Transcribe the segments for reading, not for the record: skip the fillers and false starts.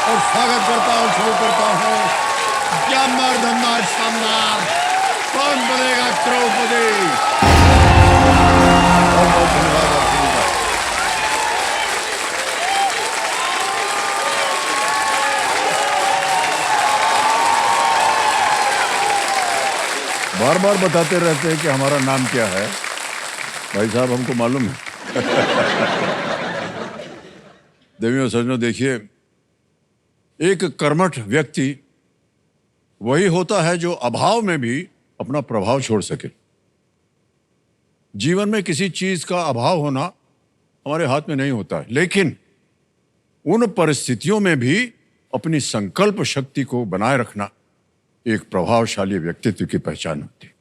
और स्वागत करता हूँ, शुरू करता हूँ। क्या मर्द हमार शानदार, कौन बनेगा करोड़पति। बहुत बहुत धन्यवाद आप सभी का। बार बार बताते रहते हैं कि हमारा नाम क्या है। भाई साहब, हमको मालूम है। देवियों सज्जनों, देखिए, एक कर्मठ व्यक्ति वही होता है जो अभाव में भी अपना प्रभाव छोड़ सके। जीवन में किसी चीज का अभाव होना हमारे हाथ में नहीं होता है, लेकिन उन परिस्थितियों में भी अपनी संकल्प शक्ति को बनाए रखना एक प्रभावशाली व्यक्तित्व की पहचान होती है।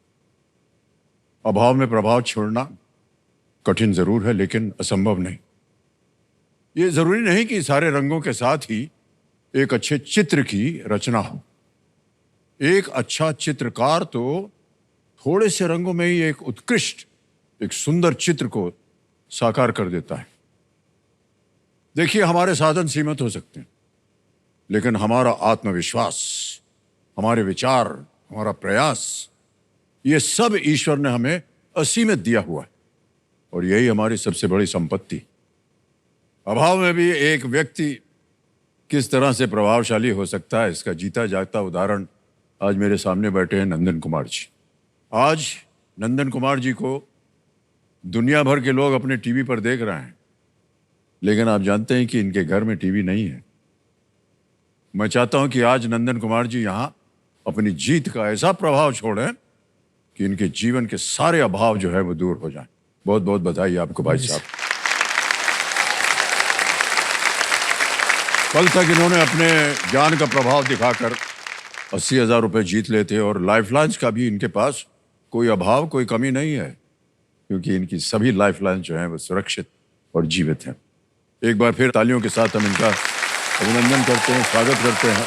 अभाव में प्रभाव छोड़ना कठिन जरूर है, लेकिन असंभव नहीं। ये जरूरी नहीं कि सारे रंगों के साथ ही एक अच्छे चित्र की रचना हो। एक अच्छा चित्रकार तो थोड़े से रंगों में ही एक उत्कृष्ट, एक सुंदर चित्र को साकार कर देता है। देखिए, हमारे साधन सीमित हो सकते हैं, लेकिन हमारा आत्मविश्वास, हमारे विचार, हमारा प्रयास, ये सब ईश्वर ने हमें असीमित दिया हुआ है, और यही हमारी सबसे बड़ी संपत्ति। अभाव में भी एक व्यक्ति किस तरह से प्रभावशाली हो सकता है, इसका जीता जागता उदाहरण आज मेरे सामने बैठे हैं नंदन कुमार जी। आज नंदन कुमार जी को दुनिया भर के लोग अपने टीवी पर देख रहे हैं, लेकिन आप जानते हैं कि इनके घर में टीवी नहीं है। मैं चाहता हूं कि आज नंदन कुमार जी यहां अपनी जीत का ऐसा प्रभाव छोड़ें कि इनके जीवन के सारे अभाव जो है वो दूर हो जाएं। बहुत बहुत बधाई आपको भाई साहब। कल तक इन्होंने अपने ज्ञान का प्रभाव दिखाकर 80,000 रुपए जीत लेते, और लाइफलाइन्स का भी इनके पास कोई अभाव, कोई कमी नहीं है, क्योंकि इनकी सभी लाइफलाइन्स जो हैं वो सुरक्षित और जीवित हैं। एक बार फिर तालियों के साथ हम इनका अभिनंदन करते हैं, स्वागत करते हैं।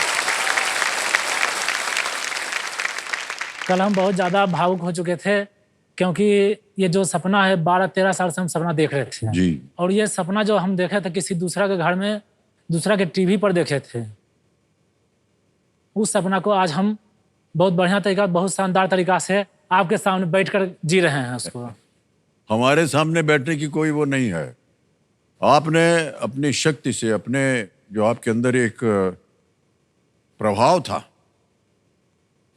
कल हम बहुत ज़्यादा भावुक हो चुके थे, क्योंकि ये जो सपना है 12-13 साल से हम सपना देख रहे थे जी। और ये सपना जो हम देखे थे किसी दूसरा के घर में, दूसरा के टीवी पर देखे थे, उस सपना को आज हम बहुत बढ़िया तरीका, बहुत शानदार तरीका से आपके सामने बैठकर जी रहे हैं उसको। हमारे सामने बैठने की कोई वो नहीं है। आपने अपनी शक्ति से, अपने जो आपके अंदर एक प्रभाव था,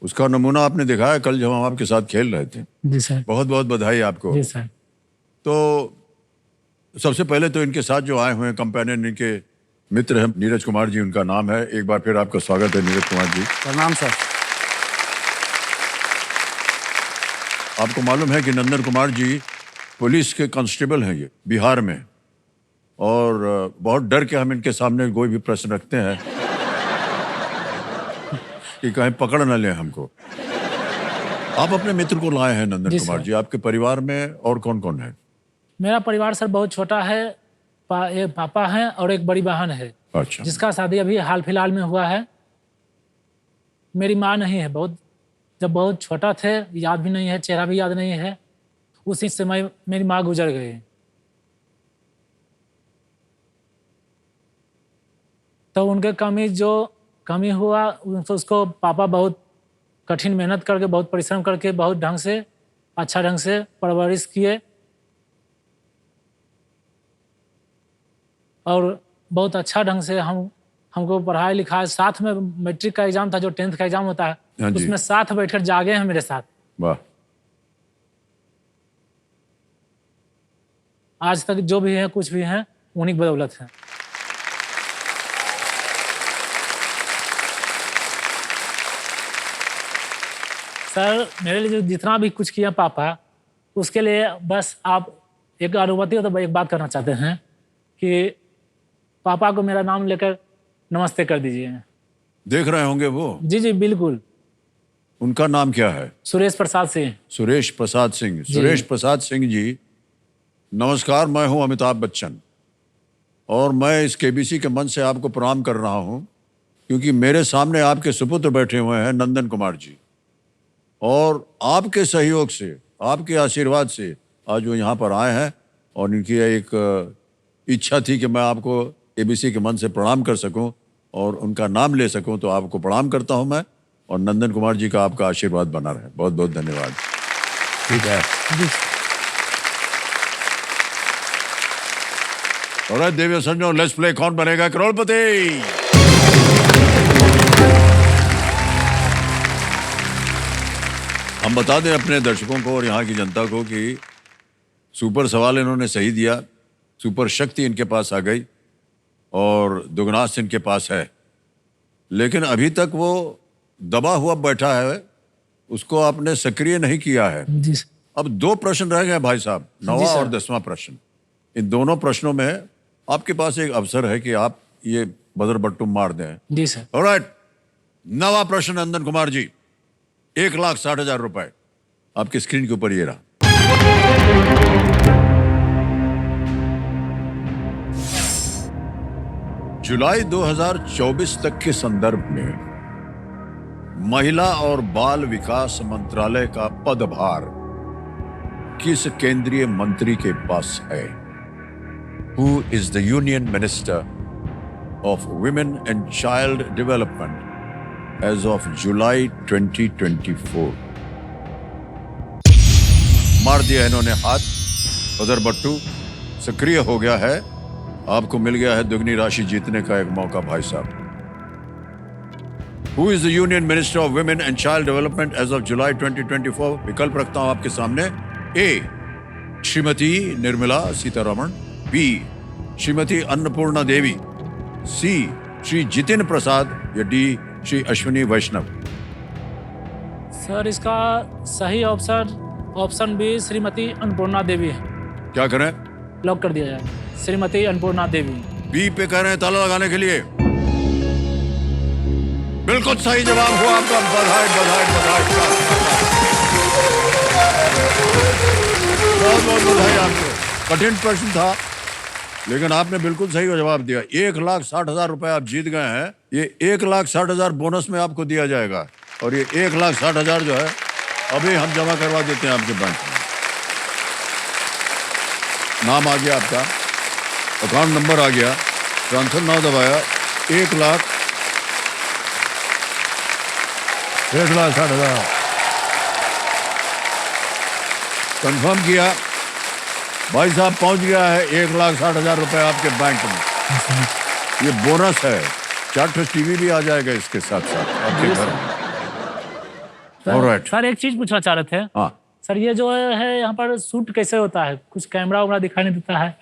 उसका नमूना आपने दिखाया कल जब हम आपके साथ खेल रहे थे। जी सर। बहुत बहुत बधाई आपको। जी सर। तो सबसे पहले तो इनके साथ जो आए हुए हैं कंपेनियन, इनके मित्र हैं, नीरज कुमार जी उनका नाम है। एक बार फिर आपका स्वागत है नीरज कुमार जी। प्रणाम सर। आपको मालूम है कि नंदन कुमार जी पुलिस के कांस्टेबल हैं, ये बिहार में, और बहुत डर के हम इनके सामने कोई भी प्रश्न रखते हैं कि कहीं पकड़ न लें हमको। आप अपने मित्र को लाए हैं नंदन कुमार जी। आपके परिवार में और कौन कौन है? मेरा परिवार सर बहुत छोटा है। एक पापा हैं और एक बड़ी बहन है। अच्छा। जिसका शादी अभी हाल फिलहाल में हुआ है। मेरी माँ नहीं है। जब बहुत छोटा थे, याद भी नहीं है, चेहरा भी याद नहीं है। उसी समय मेरी माँ गुजर गई। तो उनके कमी हुआ, उसको पापा बहुत कठिन मेहनत करके, बहुत परिश्रम करके, बहुत ढंग से, अच्छा ढंग से परवरिश किए, और बहुत अच्छा ढंग से हमको पढ़ाई लिखाई। साथ में मैट्रिक का एग्जाम था, जो 10th का एग्जाम होता है, उसमें साथ बैठकर जागे हैं मेरे साथ। वाह। आज तक जो भी है, कुछ भी है, उन्हीं की बदौलत है। सर, मेरे लिए जो जितना भी कुछ किया पापा, उसके लिए बस आप एक अनुमति हो तो एक बात करना चाहते हैं कि पापा को मेरा नाम लेकर नमस्ते कर दीजिए। देख रहे होंगे वो? जी जी बिल्कुल। उनका नाम क्या है? सुरेश प्रसाद सिंह। सुरेश प्रसाद सिंह। सुरेश प्रसाद सिंह जी, नमस्कार। मैं हूं अमिताभ बच्चन, और मैं इस केबीसी के मंच से आपको प्रणाम कर रहा हूं, क्योंकि मेरे सामने आपके सुपुत्र बैठे हुए हैं नंदन कुमार जी, और आपके सहयोग से, आपके आशीर्वाद से आज वो यहाँ पर आए हैं, और इनकी एक इच्छा थी कि मैं आपको केबीसी के मंच से प्रणाम कर सकूं। और उनका नाम ले सकूं तो आपको प्रणाम करता हूं मैं, और नंदन कुमार जी का आपका आशीर्वाद बना रहे। बहुत बहुत धन्यवाद। ठीक है। जी और देवी संजो, लेट्स प्ले कौन बनेगा करोड़पति। हम बता दें अपने दर्शकों को और यहाँ की जनता को कि सुपर सवाल इन्होंने सही दिया, सुपर शक्ति इनके पास आ गई और दुगनास इनके पास है, लेकिन अभी तक वो दबा हुआ बैठा है, उसको आपने सक्रिय नहीं किया है। जी सर। अब 2 प्रश्न रह गए भाई साहब, 9वां सर। और 10वां प्रश्न। इन दोनों प्रश्नों में आपके पास एक अवसर है कि आप ये बदर बट्टू मार दें। जी सर। ऑलराइट, 9वां प्रश्न नंदन कुमार जी, 1,60,000 रुपए आपकी स्क्रीन के ऊपर ये रहा। जुलाई 2024 तक के संदर्भ में महिला और बाल विकास मंत्रालय का पदभार किस केंद्रीय मंत्री के पास है? Who is the Union Minister of Women and Child Development as of July 2024? मार दिया इन्होंने हाथ, बदर बट्टू सक्रिय हो गया है। आपको मिल गया है दुगनी राशि जीतने का एक मौका भाई साहब। Who is the Union Minister of Women and Child Development as of July 2024? विकल्प रखता हूं आपके सामने। ए, श्रीमती निर्मला सीतारमण। बी, श्रीमती अन्नपूर्णा देवी। सी, श्री जितिन प्रसाद। या डी, श्री अश्विनी वैष्णव। सर इसका सही ऑप्शन बी श्रीमती अन्नपूर्णा देवी है। क्या करें? लॉक कर दिया जाए, श्रीमती अन्नपूर्णा देवी। बी पे कह रहे हैं ताला लगाने के लिए। बिल्कुल सही जवाब हुआ आपका। बधाई बधाई बधाई, बहुत बहुत बधाई आपको। कठिन प्रश्न था लेकिन आपने बिल्कुल सही जवाब दिया। 1,60,000 रुपए आप जीत गए हैं। ये 1,60,000 बोनस में आपको दिया जाएगा, और ये 1,60,000 जो है अभी हम जमा करवा देते हैं आपके बैंक में। नाम आ गया आपका, अकाउंट नंबर आ गया, ट्रांसफर नाउ दबाया। 1,60,000 कंफर्म किया। भाई साहब पहुंच गया है 1,60,000 रुपए आपके बैंक में। ये बोनस है। 4 टीवी भी आ जाएगा इसके साथ साथ आपके घर में। Alright. सर एक चीज पूछना चाह रहे थे। हाँ, सर ये जो है यहाँ पर शूट कैसे होता है? कुछ कैमरा वैमरा दिखाई नहीं देता है,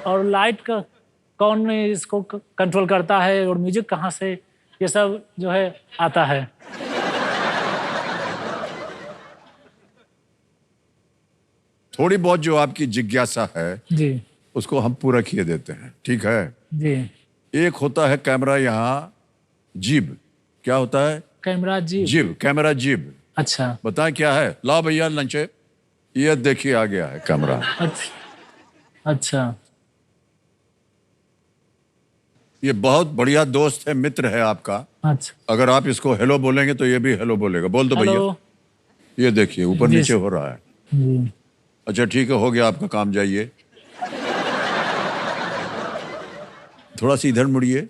और लाइट का कौन इसको कंट्रोल करता है, और म्यूजिक कहाँ से ये सब जो है आता है? थोड़ी बहुत जो आपकी जिज्ञासा है जी उसको हम पूरा किए देते हैं, ठीक है। जी। एक होता है कैमरा, यहाँ जिब। क्या होता है? कैमरा जी। जिब, कैमरा जिब। अच्छा बताएं क्या है? लाओ भैया लंचे। ये देखिए आ गया है कैमरा। अच्छा। ये बहुत बढ़िया दोस्त है, मित्र है आपका। अच्छा। अगर आप इसको हेलो बोलेंगे तो ये भी हेलो बोलेगा। बोल दो भैया। हेलो। ये देखिए ऊपर जी। नीचे हो रहा है। जी। अच्छा ठीक है, हो गया आपका काम, जाइए। थोड़ा सा इधर मुड़िए,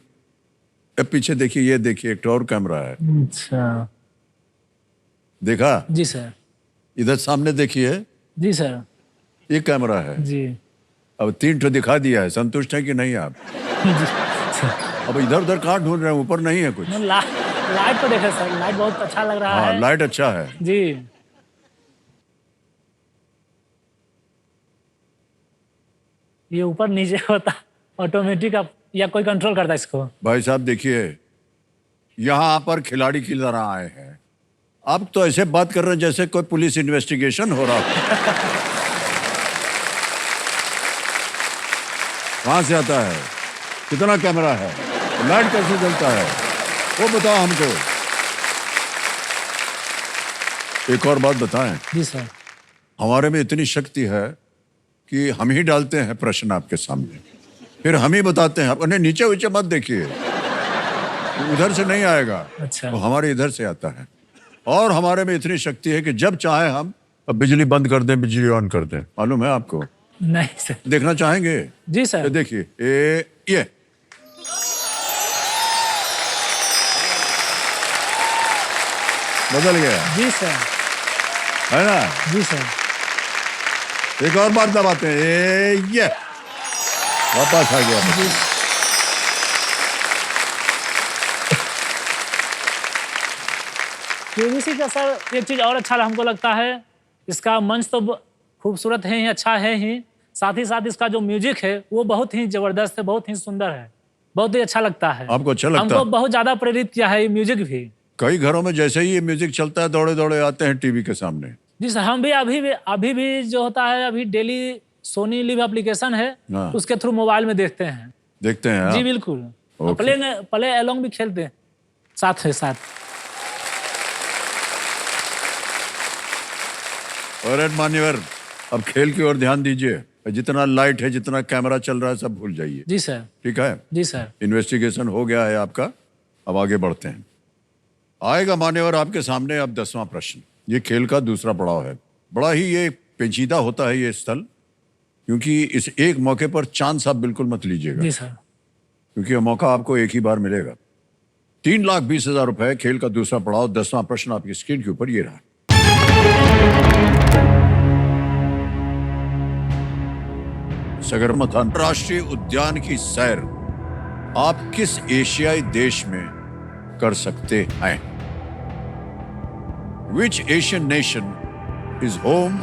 अब पीछे देखिए। ये देखिए एक और कैमरा है। अच्छा। देखा? जी सर। इधर सामने देखिए, जी सर। ये कैमरा है। जी। अब 3 ठो दिखा दिया है। संतुष्ट है कि नहीं आप? जी सर। अब इधर उधर कहाँ ढूंढ रहे हैं? ऊपर नहीं है कुछ? लाइट को देखे सर, लाइट बहुत अच्छा लग रहा हाँ, है। लाइट अच्छा है। जी। ये ऊपर नीचे होता ऑटोमेटिक, या कोई कंट्रोल करता है इसको? भाई साहब देखिए, यहाँ पर खिलाड़ी की तरह आए हैं। आप तो ऐसे बात कर रहे हैं जैसे कोई पुलिस इन्वेस्टिगेशन हो रहा हो। कहाँ से आता है? कितना कैमरा है? लाइट कैसे जलता है? वो बताओ हमको। एक और बात बताएं, जी सर। हमारे में इतनी शक्ति है कि हम ही डालते हैं प्रश्न आपके सामने, फिर हम ही बताते हैं। अपने नीचे ऊंचे मत देखिए, उधर से नहीं आएगा। अच्छा। वो हमारे इधर से आता है। और हमारे में इतनी शक्ति है कि जब चाहे हम अब बिजली बंद कर दें, बिजली ऑन कर दें। मालूम है आपको? नहीं सर। देखना चाहेंगे? जी सर। ये देखिए, ये बदल गया जी सर। है ना। जी सर। एक और बार दबाते हैं, ये वापस आ गया। जी। केबीसी का सर एक चीज और अच्छा हमको लगता है, इसका मंच तो खूबसूरत है ही, अच्छा है ही, साथ ही साथ इसका जो म्यूजिक है वो बहुत ही जबरदस्त है, बहुत ही सुंदर है, बहुत ही अच्छा लगता है। आपको अच्छा लगता हमको है? बहुत ज्यादा प्रेरित किया है ये म्यूजिक भी। कई घरों में जैसे ही ये म्यूजिक चलता है दौड़े दौड़े आते हैं टीवी के सामने। जी सर, हम भी अभी भी जो होता है, अभी डेली सोनी लिव एप्लीकेशन है, हाँ। उसके थ्रू मोबाइल में देखते हैं। देखते हैं जी आप? बिल्कुल। ओके। प्ले अलोंग भी खेलते हैं साथ ही साथ। और मान्यवर, अब खेल की ओर ध्यान दीजिए। जितना लाइट है, जितना कैमरा चल रहा है, सब भूल जाइए। जी सर। ठीक है? जी सर। इन्वेस्टिगेशन हो गया है आपका, अब आगे बढ़ते हैं। आएगा मान्यवर आपके सामने अब 10वां प्रश्न। ये खेल का दूसरा पड़ाव है। बड़ा ही ये पेचीदा होता है ये स्थल, क्योंकि इस एक मौके पर चांस आप बिल्कुल मत लीजिएगा, जी सर। क्योंकि यह मौका आपको एक ही बार मिलेगा। 3,20,000 रुपए, खेल का दूसरा पड़ाव, 10वां प्रश्न आपकी स्क्रीन के ऊपर ये रहा। सगरमाथा राष्ट्रीय उद्यान की सैर आप किस एशियाई देश में कर सकते हैं? Which Asian nation is home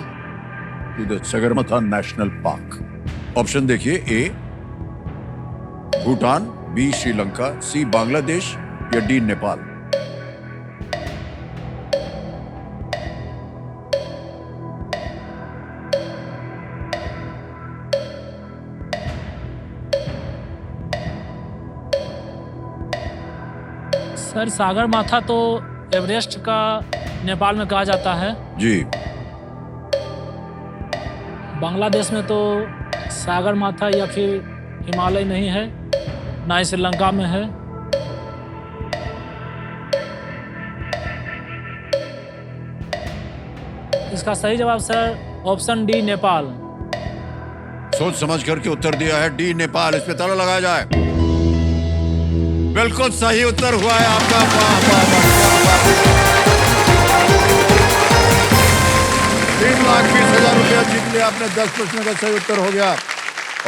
to the Sagarmatha National Park? Option देखिए, ए भूटान, बी श्रीलंका, सी बांग्लादेश या डी नेपाल। सर सागर माथा तो एवरेस्ट का नेपाल में कहा जाता है। जी, बांग्लादेश में तो सागर माथा या फिर हिमालय नहीं है, ना ही श्रीलंका में है। इसका सही जवाब सर ऑप्शन डी नेपाल। सोच समझ करके उत्तर दिया है डी नेपाल। इस पे ताला लगाया जाए। बिल्कुल सही उत्तर हुआ है आपका। वाह वाह वाह, क्या बात है। 3,20,000 रुपया जीत लिया आपने। 10 प्रश्न का सही उत्तर हो गया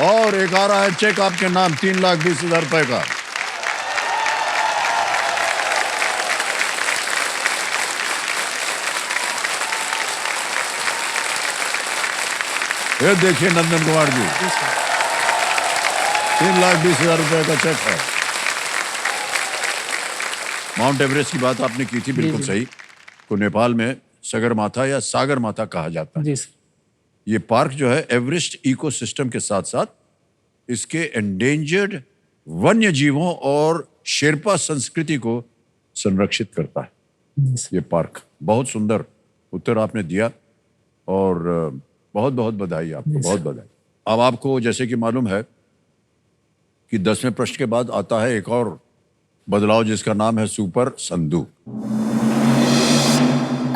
और एक आ रहा है चेक आपके नाम 3,20,000 रुपए का। ये देखिए नंदन कुमार जी, 3,20,000 रुपए का चेक है। माउंट एवरेस्ट की बात आपने की थी, बिल्कुल सही। को नेपाल में सगरमाथा या सागर माथा कहा जाता है। जी सर। ये पार्क जो है एवरेस्ट इकोसिस्टम के साथ साथ इसके एंडेंजर्ड वन्य जीवों और शेरपा संस्कृति को संरक्षित करता है। जी सर। ये पार्क बहुत सुंदर उत्तर आपने दिया और बहुत बहुत बधाई आपको, बहुत बधाई। अब आपको जैसे कि मालूम है कि 10वें प्रश्न के बाद आता है एक और बदलाव, जिसका नाम है सुपर संदूक।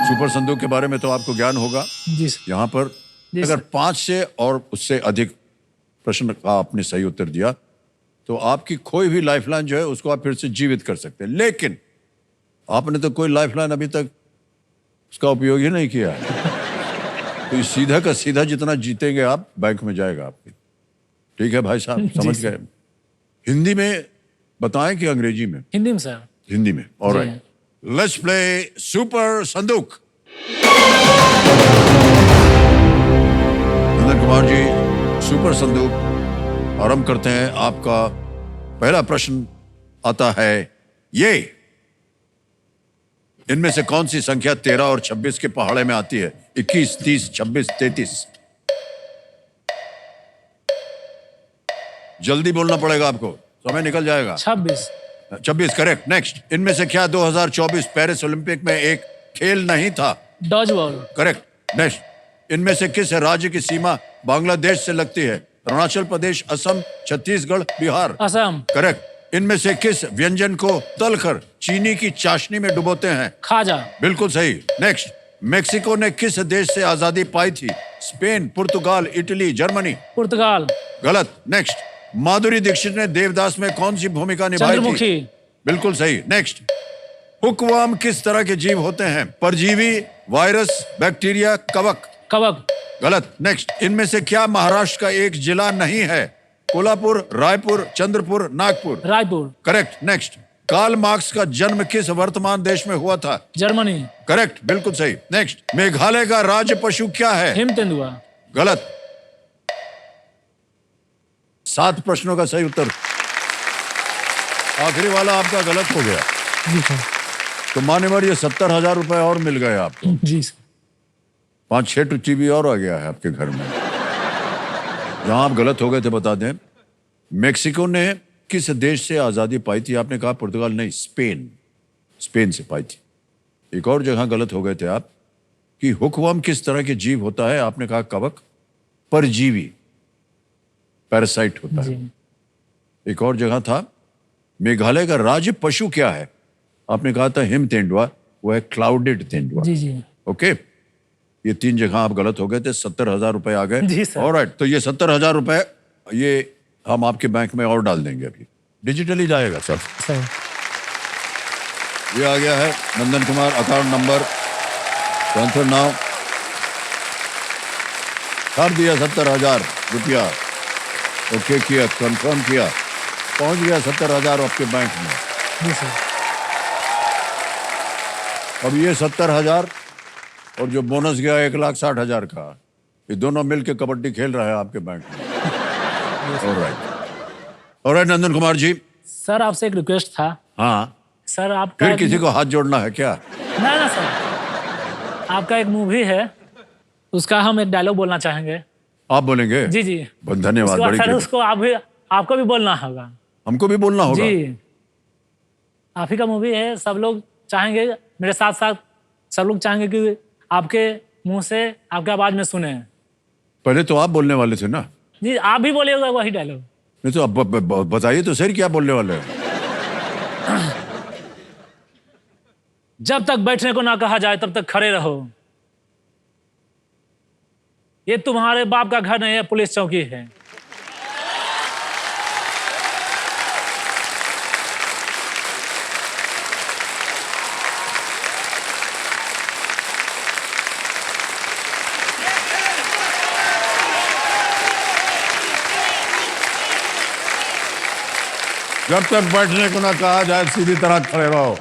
सुपर संदूक के बारे में तो आपको ज्ञान होगा। जी सर। यहाँ पर जी अगर सर। 5 से और उससे अधिक प्रश्न का आपने सही उत्तर दिया तो आपकी खोई हुई लाइफलाइन जो है उसको आप फिर से जीवित कर सकते हैं। लेकिन आपने तो कोई लाइफलाइन अभी तक उसका उपयोग ही नहीं किया है। तो सीधा का सीधा जितना जीतेंगे आप, बैंक में जाएगा आपके। ठीक है भाई साहब, समझ गए? हिंदी में बताएं कि अंग्रेजी में? हिंदी में सर। हिंदी में। ऑलराइट, लेट्स प्ले सुपर संदूक। नंदन कुमार जी, सुपर संदूक आरंभ करते हैं। आपका पहला प्रश्न आता है ये, इनमें से कौन सी संख्या 13 और 26 के पहाड़े में आती है? 21, 30, 26, 33। जल्दी बोलना पड़ेगा आपको, समय निकल जाएगा। 26। 26 करेक्ट। नेक्स्ट, इनमें से क्या 2024 पेरिस ओलंपिक में एक खेल नहीं था? Dodge ball. करेक्ट। नेक्स्ट, इनमें से किस राज्य की सीमा बांग्लादेश से लगती है? अरुणाचल प्रदेश, असम, छत्तीसगढ़, बिहार। असम। करेक्ट। इनमें से किस व्यंजन को तलकर चीनी की चाशनी में डुबोते हैं? खाजा। बिल्कुल सही। नेक्स्ट, मेक्सिको ने किस देश से आजादी पाई थी? स्पेन, पुर्तगाल, इटली, जर्मनी। पुर्तगाल। गलत। नेक्स्ट, माधुरी दीक्षित ने देवदास में कौन सी भूमिका निभाई थी? चंद्रमुखी। बिल्कुल सही। नेक्स्ट, हुकवाम किस तरह के जीव होते हैं? परजीवी, वायरस, बैक्टीरिया, कवक। कवक। गलत। नेक्स्ट। इनमें से क्या महाराष्ट्र का एक जिला नहीं है? Kolhapur, Raipur, Chandrapur, Nagpur. Raipur. Correct. Next. Karl Marx का जन्म किस वर्तमान देश में हुआ था? जर्मनी। करेक्ट, बिल्कुल सही। नेक्स्ट। मेघालय का राज्य पशु क्या है? हिम तेंदुआ। गलत। 7 प्रश्नों का सही उत्तर। आखिरी वाला आपका गलत हो गया। जी सर। तो मान्यवर ये 70,000 रुपए और मिल गए आपको। जी सर। 5-6 टुच्ची भी और आ गया है आपके घर में। जहां आप गलत हो गए थे बता दें। मेक्सिको ने किस देश से आजादी पाई थी? आपने कहा पुर्तगाल नहीं, स्पेन। स्पेन से पाई थी। एक और जगह गलत हो गए थे आप कि हुकवर्म किस तरह के जीव होता है? आपने कहा कवक। परजीवी, पैरासाइट होता है। जी। एक और जगह था मेघालय का राज्य पशु क्या है? आपने कहा था हिम तेंदुआ, वो है क्लाउडेड तेंदुआ। जी जी। ओके, ये 3 जगह आप गलत हो गए थे। 70,000 रुपए आ गए। जी सर। ऑलराइट, तो ये 70,000 रुपए ये हम आपके बैंक में और डाल देंगे। अभी डिजिटली जाएगा सर। सर। ये आ गया है Nandan Kumar, account number, transfer now. कर दिया 70,000 रुपया। ओके किया, कंफर्म किया, पहुंच गया 70,000 आपके बैंक में। जी सर। अब ये 70,000 और जो बोनस गया 1,60,000 का, ये दोनों मिलके कबड्डी खेल रहा है आपके बैंक में। ऑलराइट नंदन कुमार जी। सर आपसे एक रिक्वेस्ट था। हाँ, सर आपका फिर किसी को हाथ जोड़ना है क्या? ना ना सर, आपका एक मूवी है, उसका हम एक डायलॉग बोलना चाहेंगे। आप बोलेंगे? जी जी। धन्यवाद। उसके बाद बड़ी सर कृपा। उसको आपको भी बोलना होगा। हमको भी बोलना होगा? जी, आप ही का मूवी है। सब लोग चाहेंगे, मेरे साथ साथ सब लोग चाहेंगे कि आपके मुंह से, आपके आवाज में सुने। पहले तो आप बोलने वाले थे ना। जी, आप भी बोलिएगा वही डायलॉग। नहीं तो अब बताइए तो सर क्या बोलने वाले हैं? जब तक बैठने को ना कहा जाए तब तक खड़े रहो। ये तुम्हारे बाप का घर नहीं है, पुलिस चौकी है। जब तक बैठने को ना कहा जाए सीधी तरह खड़े रहो।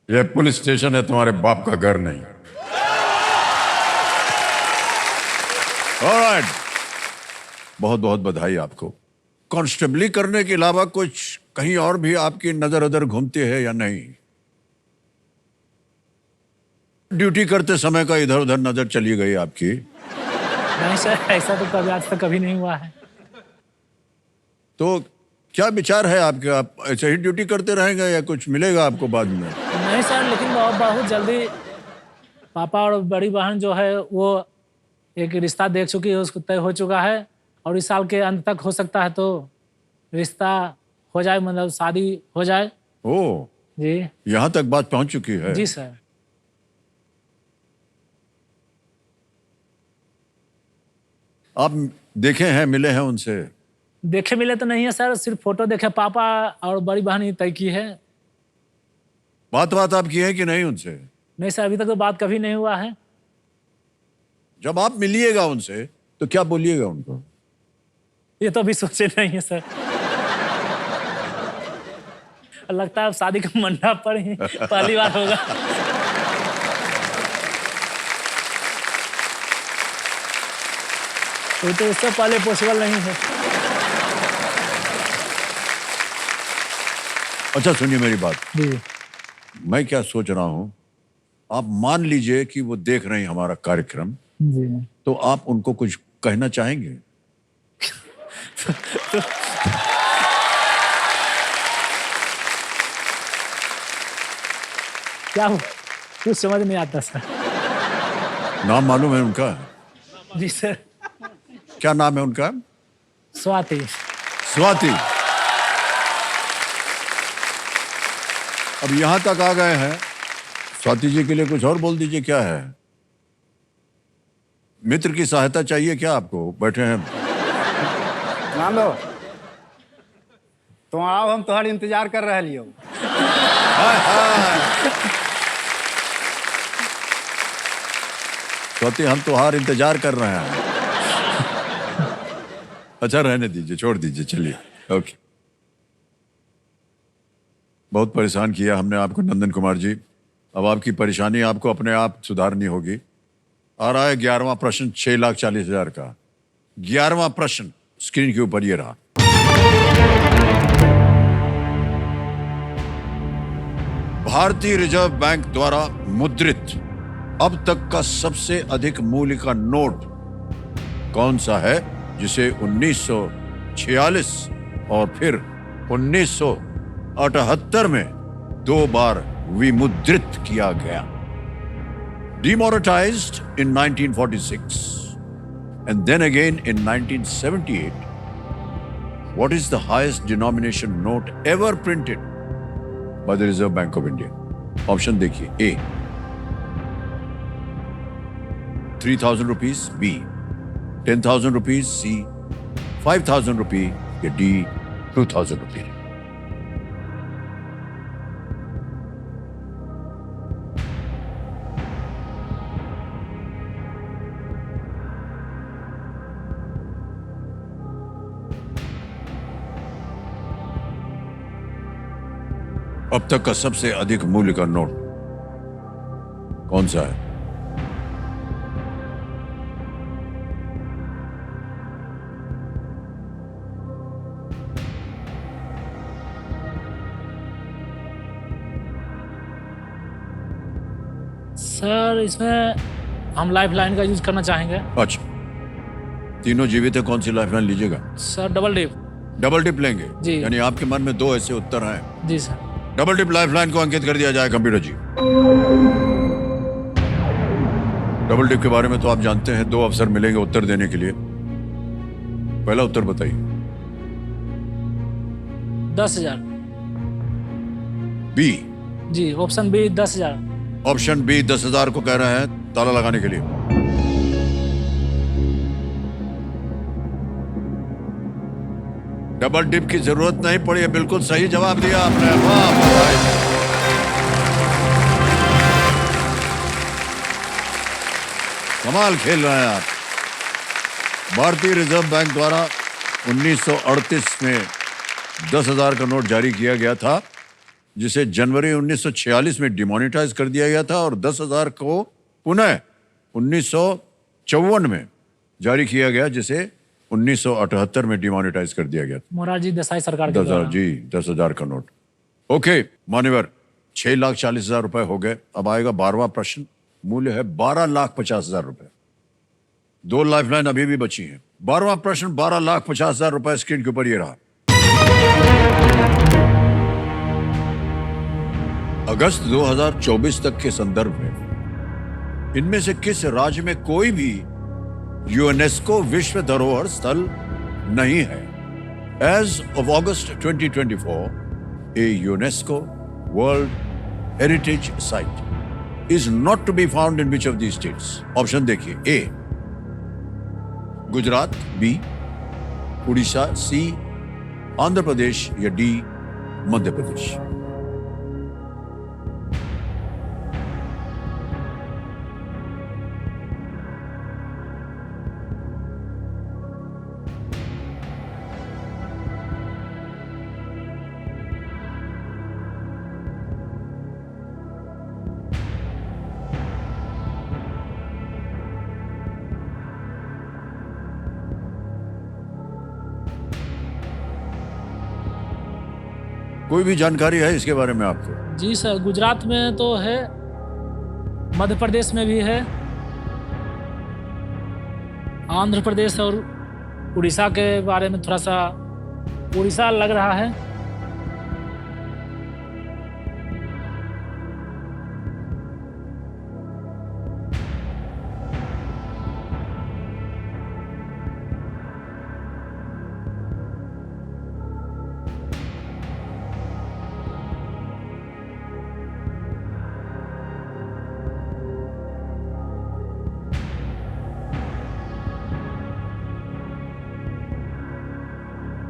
यह पुलिस स्टेशन है, तुम्हारे बाप का घर नहीं। ऑलराइट, बहुत बहुत बधाई आपको। कांस्टेबली करने के अलावा कुछ कहीं और भी आपकी नजर अदर घूमती है या नहीं? ड्यूटी करते समय का इधर उधर नजर चली गई आपकी? नहीं सर, ऐसा तो कभी आज तक कभी नहीं हुआ है। तो क्या विचार है आपके? आप ऐसे ही ड्यूटी करते रहेंगे या कुछ मिलेगा आपको बाद में? नहीं सर, लेकिन बहुत जल्दी पापा और बड़ी बहन जो है वो एक रिश्ता देख चुकी है, उसको तय हो चुका है। और इस साल के अंत तक हो सकता है तो रिश्ता हो जाए, मतलब शादी हो जाए। ओ, जी। यहां तक बात पहुंच चुकी है? जी सर। आप देखे हैं, मिले हैं उनसे? देखे मिले तो नहीं है सर, सिर्फ फोटो देखे। पापा और बड़ी बहन ही तय की है। बात आप की है कि नहीं उनसे? नहीं सर, अभी तक तो बात कभी नहीं हुआ है। जब आप मिलिएगा उनसे तो क्या बोलिएगा उनको? ये तो अभी सोचे नहीं है सर। लगता है अब शादी का मंडप पर ही पहली बार होगा। तो उससे पहले पॉसिबल नहीं है। अच्छा सुनिए मेरी बात। जी। मैं क्या सोच रहा हूं, आप मान लीजिए कि वो देख रहे हैं हमारा कार्यक्रम, जी। तो आप उनको कुछ कहना चाहेंगे? क्या कुछ समझ नहीं आता सर। नाम मालूम है उनका? जी सर। क्या नाम है उनका? स्वाति। स्वाति। अब यहां तक आ गए हैं, स्वाति जी के लिए कुछ और बोल दीजिए। क्या है? मित्र की सहायता चाहिए क्या आपको? बैठे हैं। मान लो तो आओ, हम तोहर इंतजार कर रहे लियो। स्वाति, हम तुम्हार इंतजार कर रहे हैं। अच्छा, रहने दीजिए, छोड़ दीजिए, चलिए। ओके, बहुत परेशान किया हमने आपको नंदन कुमार जी। अब आपकी परेशानी आपको अपने आप सुधारनी होगी। आ रहा है 11वां प्रश्न 6,40,000 का। 11वां प्रश्न स्क्रीन के ऊपर ये रहा। भारतीय रिजर्व बैंक द्वारा मुद्रित अब तक का सबसे अधिक मूल्य का नोट कौन सा है, जिसे 1946 और फिर 1978 में 2 बार विमुद्रित किया गया? Demonetized in 1946 and then again in 1978. What is the highest denomination note ever printed by the Reserve Bank of India? Option देखिए। A 3,000 rupees, B 10,000 rupees, C 5,000 rupees या D 2,000 rupees। अब तक का सबसे अधिक मूल्य का नोट कौन सा है? सर इसमें हम लाइफ लाइन का यूज करना चाहेंगे। अच्छा, तीनों जीवित है, कौन सी लाइफलाइन लीजिएगा? Sir double dip. Double dip लेंगे जी। यानी आपके मन में 2 ऐसे उत्तर हैं। जी सर। डबल डिप लाइफलाइन को अंकित कर दिया जाए कंप्यूटर जी। डबल डिप के बारे में तो आप जानते हैं, 2 अवसर मिलेंगे उत्तर देने के लिए। पहला उत्तर बताइए। 10,000। बी। जी, ऑप्शन बी 10,000। ऑप्शन बी 10,000 को कह रहे हैं ताला लगाने के लिए। डबल डिप की जरूरत नहीं पड़ी है, बिल्कुल सही जवाब दिया आपने। वाह बधाई। कमाल खेल रहे हैं आप। भारतीय रिजर्व बैंक द्वारा 1938 में 10,000 का नोट जारी किया गया था, जिसे जनवरी 1946 में डिमोनेटाइज कर दिया गया था, और 10,000 को पुनः 1954 में जारी किया गया, जिसे 1978 में डिमोनेटाइज कर दिया गया था। मोरारजी देसाई सरकार के 10,000 द्वारा। जी, 10,000 का नोट। ओके मान्यवर, 6,40,000 रुपए हो गए। अब आएगा 12वां प्रश्न। मूल्य है 12,50,000 रुपए। 2 लाइफलाइन अभी भी बची हैं। 12वां प्रश्न 12,50,000 रुपए स्क्रीन के ऊपर ये रहा। अगस्त 2024 तक के संदर्भ में इनमें से किस राज्य में कोई भी यूनेस्को विश्व धरोहर स्थल नहीं है? As of August 2024, a UNESCO World Heritage Site is not to be found in which of these states? Option देखिए। A Gujarat, B Orissa, C Andhra Pradesh या D मध्य प्रदेश। कोई भी जानकारी है इसके बारे में आपको? जी सर, गुजरात में तो है, मध्य प्रदेश में भी है, आंध्र प्रदेश और उड़ीसा के बारे में थोड़ा सा उड़ीसा लग रहा है।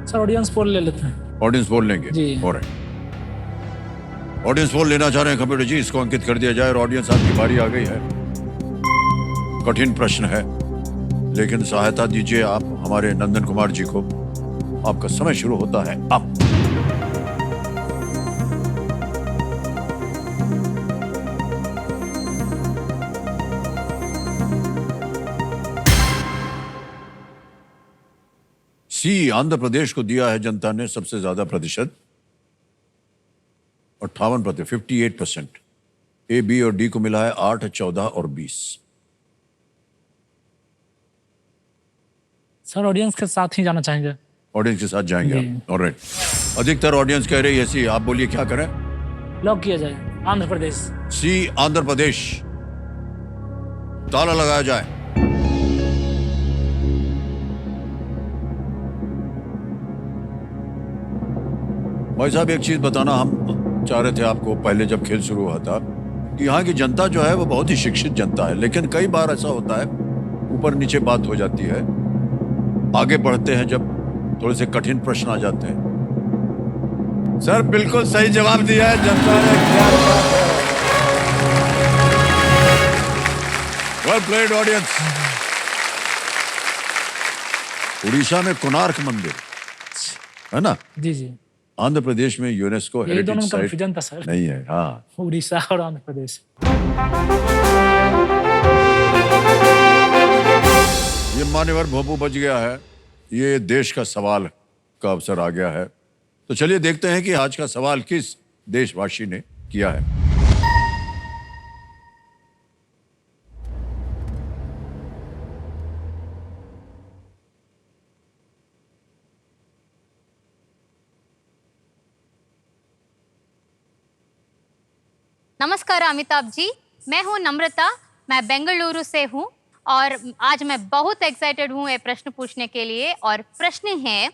सर ऑडियंस पोल ले लेते हैं। ऑडियंस पोल लेंगे जी। ऑलराइट, ऑडियंस पोल लेना चाह रहे हैं कंप्यूटर जी, इसको अंकित कर दिया जाए। और ऑडियंस, आपकी बारी आ गई है। कठिन प्रश्न है, लेकिन सहायता दीजिए आप हमारे नंदन कुमार जी को। आपका समय शुरू होता है अब। सी, आंध्र प्रदेश को दिया है जनता ने सबसे ज्यादा प्रतिशत, 58%, 58%। ए, बी और डी को मिला है 8, 14 और 20। सर ऑडियंस के साथ ही जाना चाहेंगे। ऑडियंस के साथ जाएंगे जी। आप। ऑलराइट, अधिकतर ऑडियंस कह रही है सी। आप बोलिए क्या करें? लॉक किया जाए आंध्र प्रदेश। सी, आंध्र प्रदेश। ताला लगाया जाए। भाई साहब, एक चीज बताना हम चाह रहे थे आपको पहले जब खेल शुरू हुआ था, कि यहाँ की जनता जो है वो बहुत ही शिक्षित जनता है, लेकिन कई बार ऐसा होता है ऊपर नीचे बात हो जाती है। आगे बढ़ते हैं जब थोड़े से कठिन प्रश्न आ जाते हैं। सर बिल्कुल सही जवाब दिया है जनता ने। Well played audience. उड़ीसा में कोणार्क मंदिर है ना, जी जी, आंध्र प्रदेश में यूनेस्को यही दोनों हेरिटेज में साइट कंफ्यूजन था सर, नहीं है। हाँ, उड़ीसा और आंध्र प्रदेश। ये मान्यवर भोपू बच गया है। ये देश का सवाल का अवसर आ गया है। तो चलिए देखते हैं कि आज का सवाल किस देशवासी ने किया है। नमस्कार अमिताभ जी, मैं हूं नम्रता, मैं बेंगलुरु से हूं और आज मैं बहुत एक्साइटेड हूं ये प्रश्न पूछने के लिए। और प्रश्न है,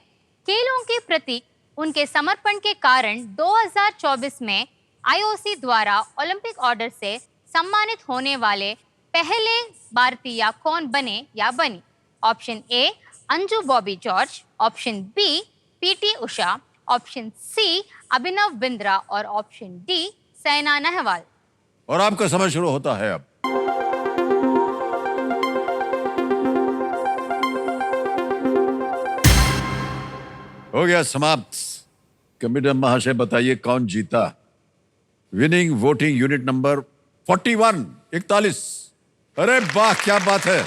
खेलों के प्रति उनके समर्पण के कारण 2024 में आईओसी द्वारा ओलंपिक ऑर्डर से सम्मानित होने वाले पहले भारतीय कौन बने या बनी? Option A Anju Bobby George, option B PT Usha, option C Abhinav Bindra और ऑप्शन डी साइना नेहवाल। और आपका समय शुरू होता है अब। हो गया समाप्त। कंप्यूटर महाशय बताइए कौन जीता? Winning voting unit number 41, 41। अरे वाह, क्या बात है।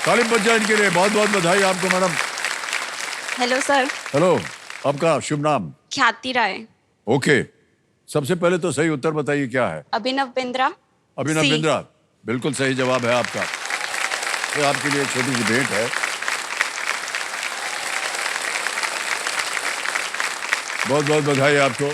तालिम बज जाए इनके लिए। बहुत बहुत बधाई आपको मैडम। Hello sir. हेलो, आपका शुभ नाम? ख्याति राय। ओके, सबसे पहले तो सही उत्तर बताइए क्या है? अभिनव बिंद्रा। अभिनव सी। बिंद्रा, बिल्कुल सही जवाब है आपका। ये आपके लिए एक छोटी सी भेंट है। बहुत बहुत बधाई आपको।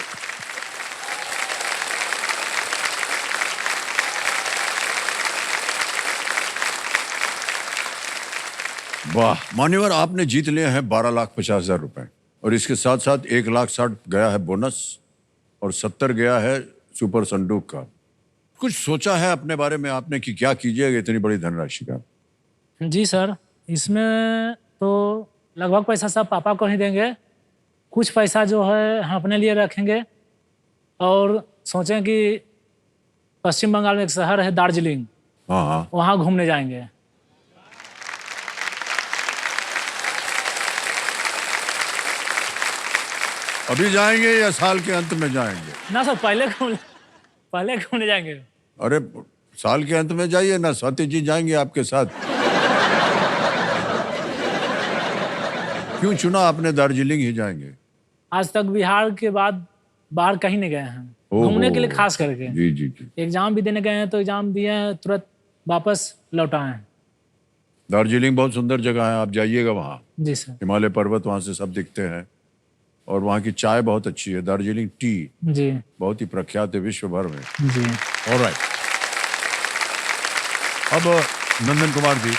वाह मान्यवर, आपने जीत लिए हैं 12,50,000 रुपए और इसके साथ साथ 1,60,000 गया है बोनस और 70 गया है सुपर संदूक का। कुछ सोचा है अपने बारे में आपने कि क्या कीजिएगा इतनी बड़ी धनराशि का? जी सर, इसमें तो लगभग पैसा सब पापा को ही देंगे। कुछ पैसा जो है हम अपने लिए रखेंगे और सोचें कि पश्चिम बंगाल में एक शहर है दार्जिलिंग, हाँ हाँ, वहाँ घूमने जाएंगे। अभी जाएंगे या साल के अंत में जाएंगे? ना सर, पहले घूमने जाएंगे। अरे साल के अंत में जाइए ना, स्वाति जी जाएंगे आपके साथ। क्यों चुना आपने दार्जिलिंग ही जाएंगे? आज तक बिहार के बाद बाहर कहीं नहीं गए हैं ओहो। घूमने के लिए, खास करके। जी जी जी। एग्जाम भी देने गए हैं तो एग्जाम दिए हैं, तुरंत वापस लौटाए हैं। दार्जिलिंग बहुत सुंदर जगह है, आप जाइएगा वहाँ। जी सर। हिमालय पर्वत वहाँ से सब दिखते हैं और वहाँ की चाय बहुत अच्छी है। दार्जिलिंग टी जी बहुत ही प्रख्यात है विश्व भर में। जी। ऑलराइट, अब नंदन कुमार जी,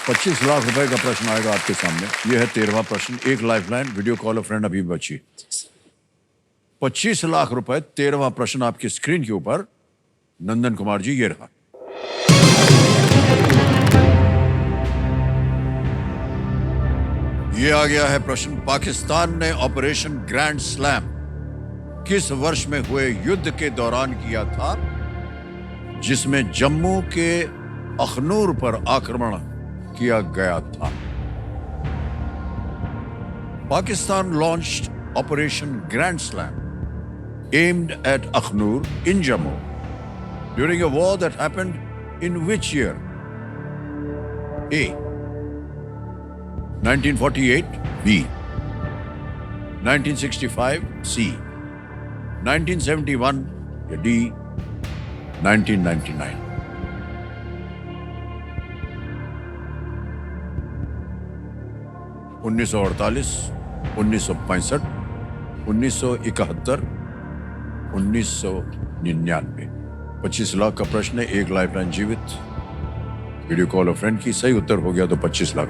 25 लाख रुपए का प्रश्न आएगा आपके सामने। यह है 13वां प्रश्न। एक lifeline, video call a friend अभी बची। 25 लाख रुपए, 13वां प्रश्न आपकी स्क्रीन के ऊपर। नंदन कुमार जी, ये रहा। ये आ गया है प्रश्न। पाकिस्तान ने ऑपरेशन ग्रैंड स्लैम किस वर्ष में हुए युद्ध के दौरान किया था, जिसमें जम्मू के अखनूर पर आक्रमण किया गया था? Pakistan launched Operation Grand Slam aimed at Akhnur in Jammu during a war that happened in which year? A. 1948, B. 1965, C. 1971, या D. 1999. उन्नीस सौ 1965, 1971, 1999। 25 लाख का प्रश्न है, एक लाइफलाइन जीवित। वीडियो कॉल और फ्रेंड की सही उत्तर हो गया तो 25 लाख।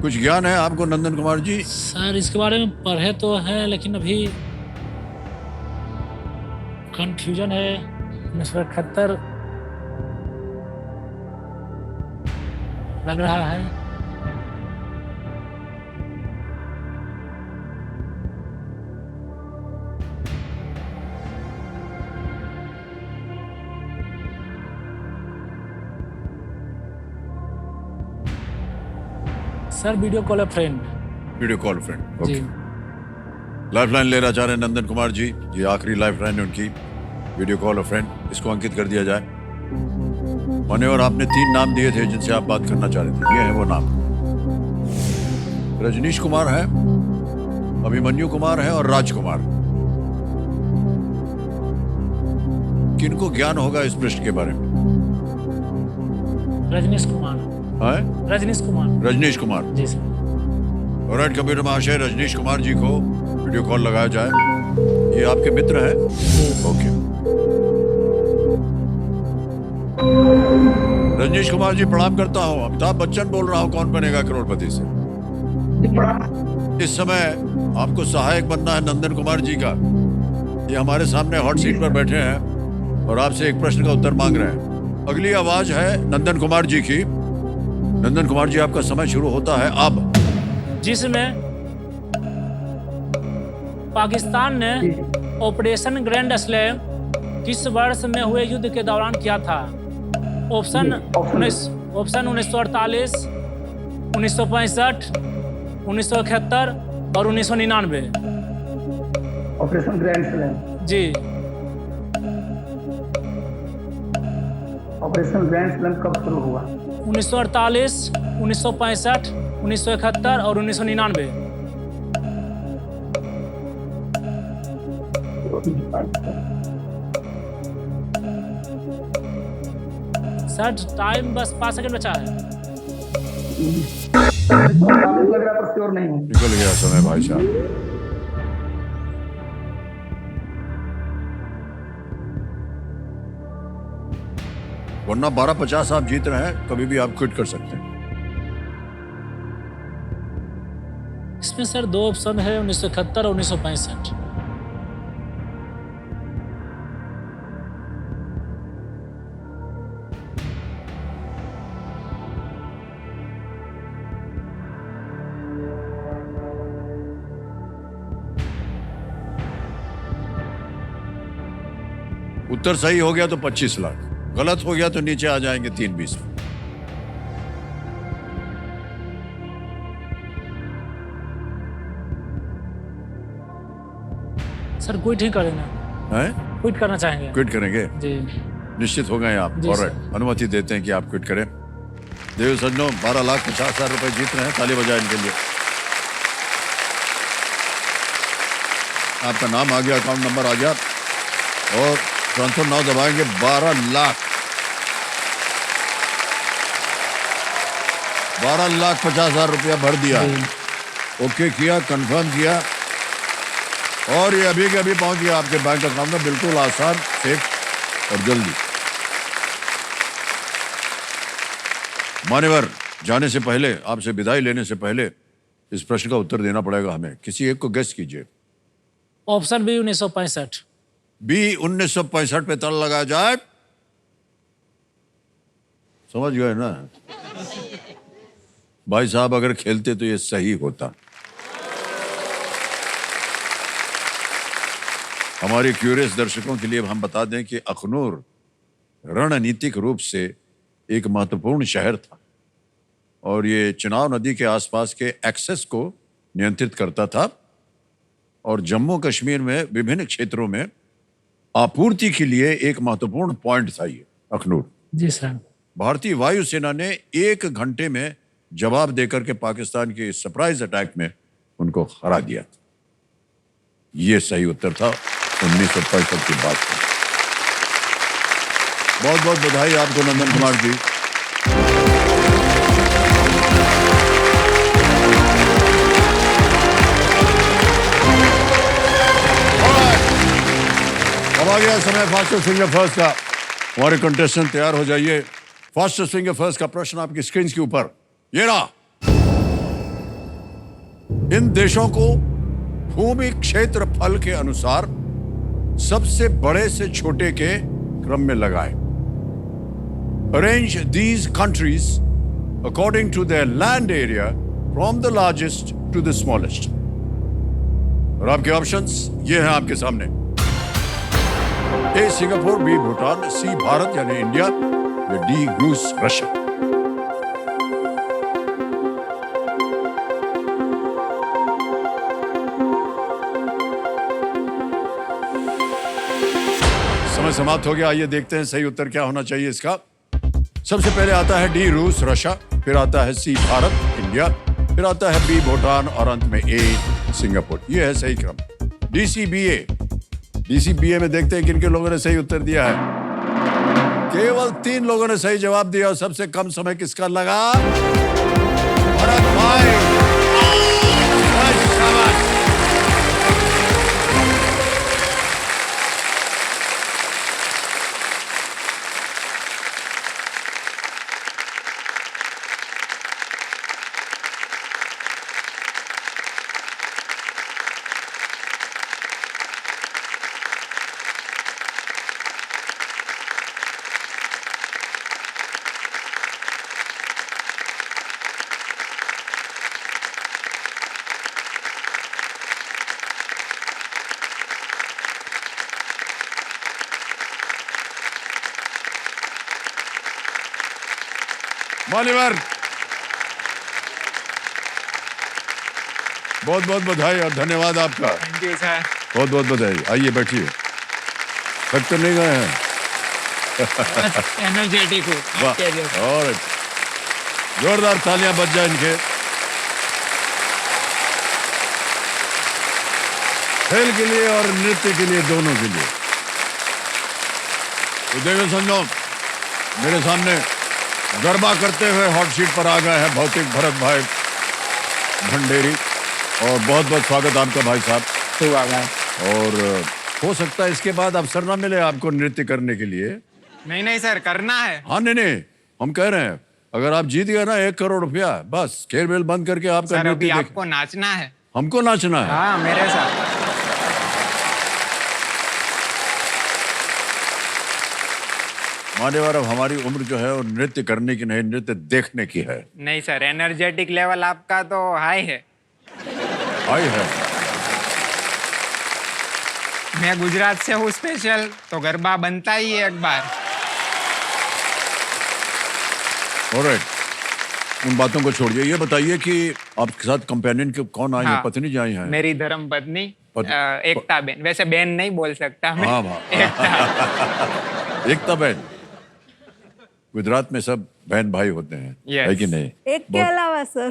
कुछ ज्ञान है आपको नंदन कुमार जी? सर इसके बारे में पढ़े तो है, लेकिन अभी कंफ्यूजन है। 1971 लग रहा है। सर वीडियो कॉल है फ्रेंड। वीडियो कॉल फ्रेंड, जी। ओके। लाइफलाइन लेना चाह रहे हैं नंदन कुमार जी, ये आखिरी लाइफलाइन है उनकी। वीडियो कॉल और फ्रेंड, इसको अंकित कर दिया जाए। मान्यवर, आपने 3 नाम दिए थे जिनसे आप बात करना चाह रहे थे, ये है वो नाम। रजनीश कुमार है, अभिमन्यु कुमार है और राजकुमार। किनको ज्ञान होगा इस प्रश्न के बारे में? रजनीश कुमार। है? रजनीश कुमार। रजनीश कुमार, जी सर। ऑलराइट कंप्यूटर महाशय, रजनीश कुमार जी को वीडियो कॉल लगाया जाए। ये आपके मित्र हैं? ओके। रजनीश कुमार जी प्रणाम करता हूँ। अमिताभ बच्चन बोल रहा हूँ कौन बनेगा करोड़पति से। इस समय आपको सहायक बनना है नंदन कुमार जी का। ये हमारे सामने हॉट सीट पर बैठे हैं और आपसे एक प्रश्न का उत्तर मांग रहे हैं। अगली आवाज है नंदन कुमार जी की। नंदन कुमार जी, आपका समय शुरू होता है अब। जिसमें पाकिस्तान ने ऑपरेशन ग्रैंड स्लैम किस वर्ष में हुए युद्ध के दौरान किया था? ऑप्शन 1948, 1965, 1971 और 1999। Operation Grand Slam. जी। ऑपरेशन ग्रैंड स्लैम कब शुरू हुआ? 1948, 1965, 1971 और 1999। सर टाइम बस 5 सेकंड बचा है। लग रहा पर श्योर नहीं हूँ। निकल गया समय भाई साहब। वरना 1250 आप जीत रहे हैं, कभी भी आप क्विट कर सकते हैं। इसमें सर 2 ऑप्शन है, 1971 और 1965। उत्तर सही हो गया तो 25 लाख, गलत हो गया तो नीचे आ जाएंगे 3-20। सर क्विट ही करेंगे। हैं? क्विट करना चाहेंगे? क्विट करेंगे? जी। निश्चित हो गए आप? जी, ऑलराइट, अनुमति देते हैं कि आप क्विट करें। देव सज्जनों, 12,50,000 रुपए जीत रहे हैं, ताली बजाएं इनके लिए। आपका नाम आ गया, अकाउंट नंबर आ गया और ट्रांसफर नाउ दबाएंगे। 12,50,000 रुपया भर दिया। ओके किया, कंफर्म किया और ये अभी के अभी पहुंच गया आपके बैंक अकाउंट में, बिल्कुल आसान, सेफ और जल्दी। मान्यवर, जाने से पहले, आपसे विदाई लेने से पहले इस प्रश्न का उत्तर देना पड़ेगा हमें। किसी एक को गेस कीजिए। Option B 1965। बी 1965 पे ताला लगाया जाए। समझ गए ना भाई साहब, अगर खेलते तो ये सही होता। हमारे क्यूरियस दर्शकों के लिए हम बता दें कि अखनूर रणनीतिक रूप से एक महत्वपूर्ण शहर था और ये चिनाब नदी के आसपास के एक्सेस को नियंत्रित करता था और जम्मू कश्मीर में विभिन्न क्षेत्रों में आपूर्ति के लिए एक महत्वपूर्ण पॉइंट था ये अखनूर। जी सर। भारतीय वायुसेना ने 1 घंटे में जवाब देकर के पाकिस्तान के सरप्राइज अटैक में उनको हरा दिया। ये सही उत्तर था 1965 की बात का। बहुत बहुत बधाई आपको नंदन कुमार जी। अब आ गया समय फास्टेस्ट फिंगर फर्स्ट का। हमारे कंटेस्टेंट तैयार हो जाइए। फास्टेस्ट फिंगर फर्स्ट का प्रश्न आपकी स्क्रीन के ऊपर ये रहा। इन देशों को भूमि क्षेत्रफल के अनुसार सबसे बड़े से छोटे के क्रम में लगाए। Arrange these countries according to their land area from the largest to the smallest. और आपके ऑप्शंस ये हैं आपके सामने। A Singapore, B Bhutan, C Bharat यानी इंडिया, या डी रूस रशिया। समय समाप्त हो गया। आइए देखते हैं सही उत्तर क्या होना चाहिए इसका। सबसे पहले आता है डी रूस रशिया, फिर आता है सी भारत इंडिया, फिर आता है बी भूटान और अंत में ए सिंगापुर। यह है सही क्रम। डीसीबीए में देखते हैं किन किन लोगों ने सही उत्तर दिया है। केवल 3 लोगों ने सही जवाब दिया और सबसे कम समय किसका लगा? भरत भाई। शाबाश। मान्यवर, बहुत बहुत बधाई और धन्यवाद आपका। Thank you sir. बहुत बहुत बधाई। आइए बैठिए। थक तो नहीं गए हैं? एनर्जेटिक हूँ। वाह, और जोरदार तालियां बज जाए इनके। खेल के लिए और नृत्य के लिए, दोनों के लिए। तो देखो समझो, मेरे सामने गरबा करते हुए हॉट सीट पर आ गए हैं भौतिक भरत भाई भंडेरी। और बहुत बहुत स्वागत आपका भाई साहब। और हो सकता है इसके बाद अवसर ना मिले आपको नृत्य करने के लिए। नहीं सर, करना है। हाँ नहीं, हम कह रहे हैं अगर आप जीत गए ना 1 करोड़ रुपया, बस खेल बेल बंद करके आपका सर अभी नृत्य आपको नाचना है। हमको नाचना है। हाँ मेरे साथ। मान्यवर, अब हमारी उम्र जो है वो नृत्य करने की नहीं, नृत्य देखने की है। नहीं सर, एनर्जेटिक लेवल आपका तो हाई है। हाई है। मैं गुजरात से हूँ स्पेशल, तो गरबा बनता ही है एक बार। ऑलराइट, उन बातों को छोड़िए। ये बताइए कि आपके साथ कंपेनियन के कौन आई है? हाँ, पत्नी जी आई हैं? मेरी धर्म पत्नी एकता बेन। वैसे बेन नहीं बोल सकता मैं। हाँ, एकता बहन। गुजरात में सब बहन भाई होते हैं, Yes. है कि नहीं? एक के अलावा सर।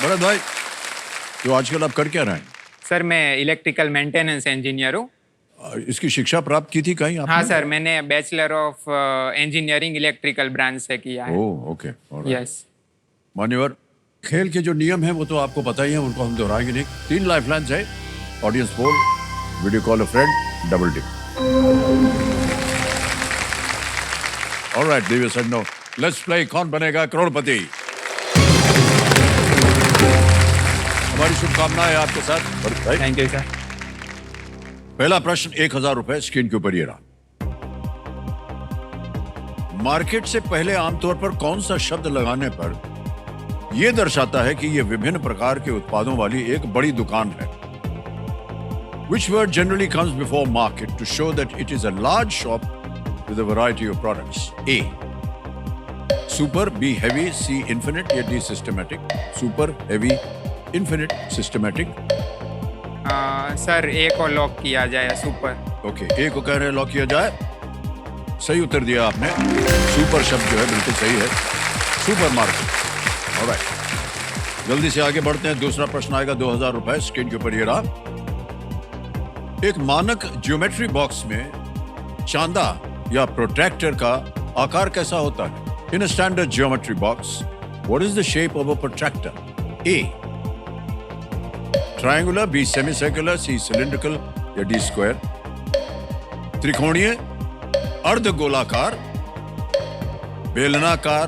भरत भाई, तो आजकल आप कर क्या रहे हैं? सर मैं इलेक्ट्रिकल मेंटेनेंस इंजीनियर हूँ। इसकी शिक्षा प्राप्त की थी कहीं आपने? हाँ सर, मैंने bachelor of engineering electrical branch से किया है। Oh okay, yes. मान्यवर, खेल के जो नियम हैं वो तो आपको पता ही है, उनको हम दोहराएंगे नहीं। 3 लाइफलाइंस है। Audience poll, video call a friend, double dip. Alright, Devi said no. Let's play Kaun Banega करोड़पति। हमारी शुभकामनाएं आपके साथ। भाई, थैंक यू सर। पहला प्रश्न 1000 रुपए स्क्रीन के ऊपर ये रहा। मार्केट से पहले आमतौर पर कौन सा शब्द लगाने पर यह दर्शाता है कि यह विभिन्न प्रकार के उत्पादों वाली एक बड़ी दुकान है? Which word generally comes before market to show that it is a large shop with a variety of products? A. Super, B. Heavy, C. Infinite, या D. Systematic? Super, heavy, infinite, systematic. Sir A को lock किया जाए, super. Okay, ए को कह रहे हैं lock किया जाए। सही उत्तर दिया आपने। सुपर शब्द जो है बिल्कुल सही है, सुपर मार्केट। ऑलराइट, जल्दी से आगे बढ़ते हैं। दूसरा प्रश्न आएगा 2000 रुपए स्क्रीन के ऊपर ये रहा। एक मानक ज्योमेट्री बॉक्स में चांदा या प्रोट्रैक्टर का आकार कैसा होता है? In a standard geometry box, what is the shape of a protractor? A triangular, B semicircular, C cylindrical, या डी स्क्वायर? त्रिकोणीय, अर्धगोलाकार, बेलनाकार,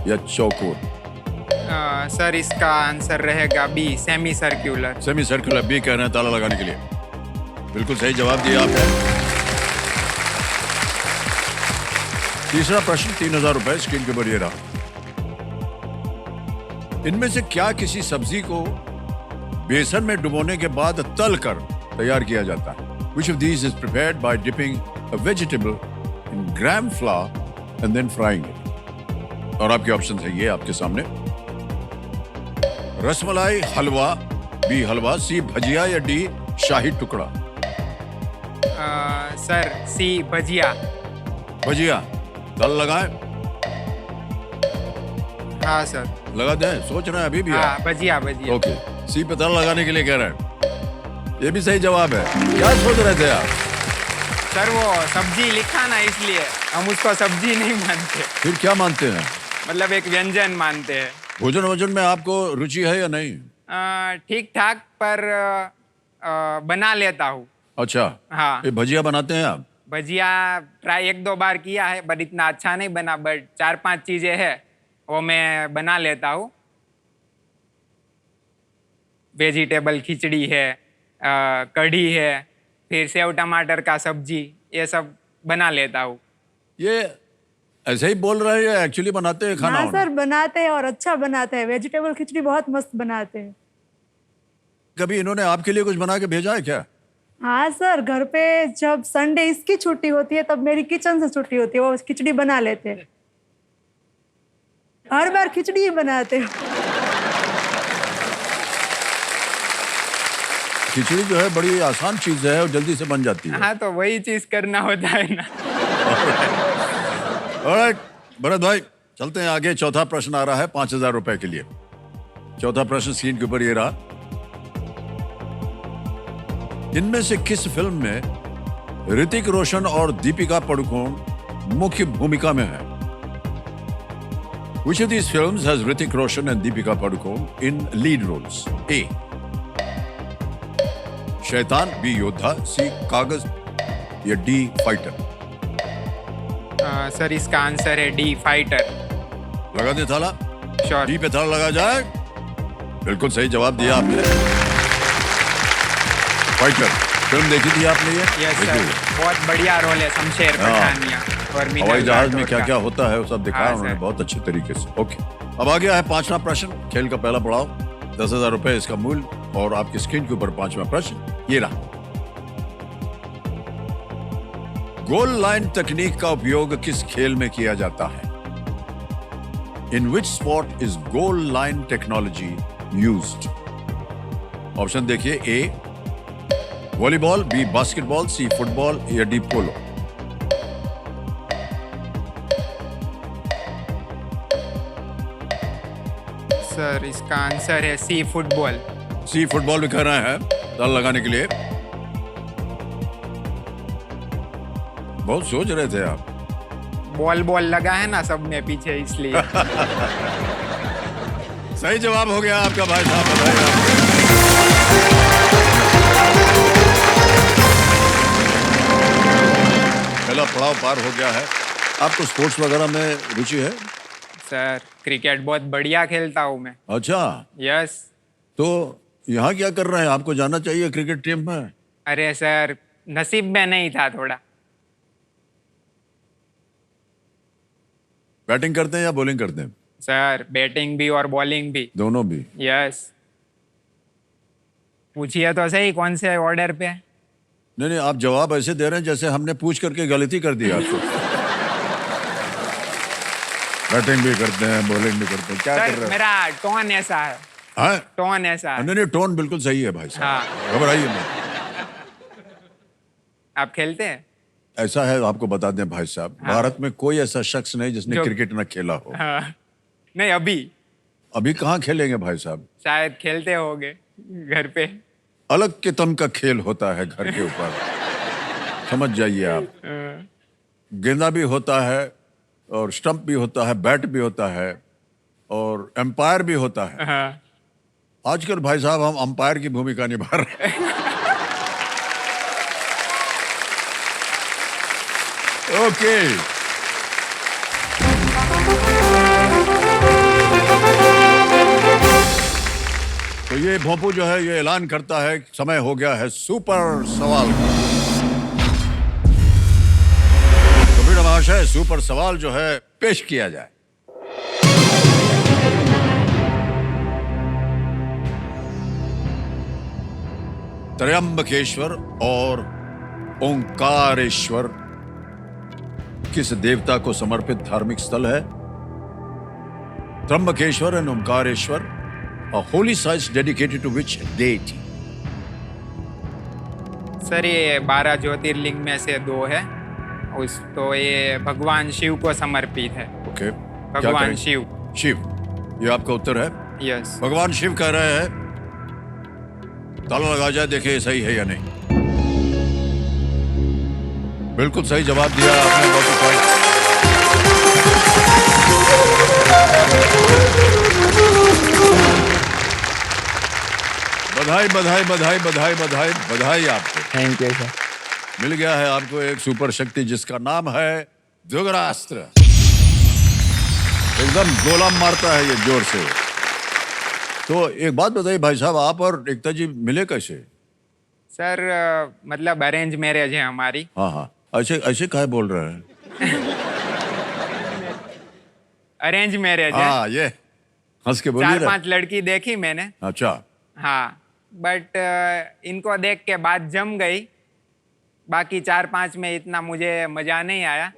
या चौकोर? सर इसका आंसर रहेगा B, semicircular. Semicircular, B कह रहे हैं ताला लगाने के लिए। बिल्कुल सही जवाब दिया आपने। तीसरा प्रश्न 3000 रुपए स्क्रीन के ऊपर ये रहा। इनमें से क्या किसी सब्जी को बेसन में डुबोने के बाद तल कर तैयार किया जाता है? Which of these is prepared by dipping a vegetable in gram flour and then frying it? और आपके ऑप्शन है ये आपके सामने। रसमलाई, हलवा, बी हलवा, सी भजिया, या डी शाही टुकड़ा? सर सी, भजिया। भजिया, तल लगाए? हाँ सर। लगा दें? सोच रहे हैं अभी भी? हाँ, भजिया भजिया। ओके, सी पे तल लगाने के लिए कह रहे हैं। ये भी सही जवाब है। क्या सोच रहे थे आप? सर वो सब्जी लिखा ना, इसलिए हम उसको सब्जी नहीं मानते, फिर क्या मानते हैं? मतलब एक व्यंजन मानते हैं। भोजन वोजन में आपको रुचि है या नहीं? ठीक ठाक, पर बना लेता हूँ। अच्छा, हाँ। ये भजिया बनाते हैं आप? भजिया ट्राई 1-2 बार किया है, बट इतना अच्छा नहीं बना। बट 4-5 चीजें हैं वो मैं बना लेता हूँ। वेजिटेबल खिचड़ी है, कढ़ी है, फिर सेव टमाटर का सब्जी, ये सब बना लेता हूँ। ये ऐसे ही बोल रहे हैं, एक्चुअली बनाते हैं खाना? हाँ सर, बनाते हैं और अच्छा बनाते हैं। वेजिटेबल खिचड़ी बहुत मस्त बनाते हैं। कभी इन्होंने आपके लिए कुछ बना के भेजा है क्या? हाँ सर, घर पे जब संडे इसकी छुट्टी होती है तब मेरी किचन से छुट्टी होती है, वो खिचड़ी बना लेते हैं। हर बार खिचड़ी ही बनाते हैं। खिचड़ी जो है बड़ी आसान चीज है और जल्दी से बन जाती है। हाँ, तो वही चीज करना होता है ना। ऑलराइट भरत भाई, चलते हैं आगे। चौथा प्रश्न आ रहा है 5000 रुपए के लिए। चौथा प्रश्न स्क्रीन के ऊपर ये रहा। इनमें से किस फिल्म में ऋतिक रोशन और दीपिका पादुकोण मुख्य भूमिका में है? Which of these films has Hrithik Roshan and Deepika Padukone in lead roles? A. शैतान, B. योद्धा, C. कागज, या D. फाइटर? सर इसका आंसर है डी, फाइटर। लगा दे थाला? श्योर। डी पे थाला लगा जाए। बिल्कुल सही जवाब दिया आपने। फाइटर फिल्म देखी थी आपने? ये यस सर, बहुत बढ़िया रोल है शमशेर पठानिया और मीनल हवाई जहाज में राठौर क्या का। क्या होता है वो सब दिखाया हाँ, उन्होंने सर। बहुत अच्छे तरीके से। ओके, अब आ गया है पांचवा प्रश्न, खेल का पहला पड़ाव। 10,000 रुपए इसका मूल्य, और आपकी स्क्रीन के ऊपर पांचवा प्रश्न ये रहा। गोल लाइन तकनीक का उपयोग किस खेल में किया जाता है? In which sport is goal line technology used? Option देखिए। A volleyball, B basketball, C football, या डी पोलो? सर इसका आंसर है सी, फुटबॉल। सी फुटबॉल भी कर रहे हैं ताल लगाने के लिए। बहुत सोच रहे थे आप। बॉल लगा है ना सब में पीछे, इसलिए। सही जवाब हो गया आपका भाई साहब, बधाई आपको। पहला पड़ाव पार हो गया है। आपको स्पोर्ट्स वगैरह में रुचि है? सर क्रिकेट बहुत बढ़िया खेलता हूँ मैं। अच्छा, यस। तो यहाँ क्या कर रहे हैं? आपको जाना चाहिए क्रिकेट टीम में। अरे सर नसीब में नहीं था थोड़ा। बैटिंग करते हैं या बॉलिंग करते हैं? सर बैटिंग भी और बॉलिंग भी। दोनों भी। यस। पूछिए तो सही कौन से ऑर्डर पे? नहीं नहीं, आप जवाब ऐसे दे रहे हैं जैसे हमने पूछ करके गलती कर दी आपको। बैटिंग भी करते हैं, बॉलिंग भी करते हैं, क्या कर सर रहे हैं? मेरा टोन ऐसा है। हाँ? टोन ऐसा है। नहीं नहीं, टोन बिल्कुल सही है भाई साहब, हाँ। घबराइए मत। आप खेलते हैं? ऐसा है, आपको बता दें भाई साहब, भारत में कोई ऐसा शख्स नहीं जिसने जो- क्रिकेट न खेला हो। हाँ। नहीं अभी अभी कहाँ खेलेंगे भाई साहब? शायद खेलते होगे घर पे। अलग किस्म का खेल होता है घर के ऊपर, समझ जाइए आप। गेंदा भी होता है और स्टंप भी होता है, बैट भी होता है और एम्पायर भी होता है। हाँ। आजकल भाई साहब हम अंपायर की भूमिका निभा रहे हैं। ओके, तो ये भोंपू जो है ये ऐलान करता है कि समय हो गया है सुपर सवाल का। तो फिर महाशय सुपर सवाल जो है पेश किया जाए। त्र्यंबकेश्वर और ओंकारेश्वर किस देवता को समर्पित धार्मिक स्थल है? Trimbakeshwar and Omkareshwar, a holy sites dedicated to which deity? Sir ये 12 ज्योतिर्लिंग में से 2 है। उस तो ये भगवान शिव को समर्पित है। ओके, भगवान शिव। शिव, ये आपका उत्तर है? यस। भगवान शिव कह रहे हैं, ताला लगा जाए देखे सही है या नहीं। बिल्कुल सही जवाब दिया आपने, बहुत अच्छा। बधाई बधाई बधाई बधाई बधाई बधाई आपको। Thank you sir. मिल गया है आपको एक सुपर शक्ति जिसका नाम है द्विगरास्त्र। एकदम गोला मारता है ये जोर से। तो एक बात बताइए भाई साहब, आप और एकता जी मिले कैसे? सर मतलब अरेंज मैरिज है हमारी। हाँ हाँ, ऐसे ऐसे काहे बोल रहे हैं? अरेंज मैरिज है। हाँ, ये हंस के बोलिए ना। 4-5 लड़की देखी मैंने। अच्छा, हाँ, बट इनको देख के बात जम गई। बाकी 4-5 में इतना मुझे मजा नहीं आया।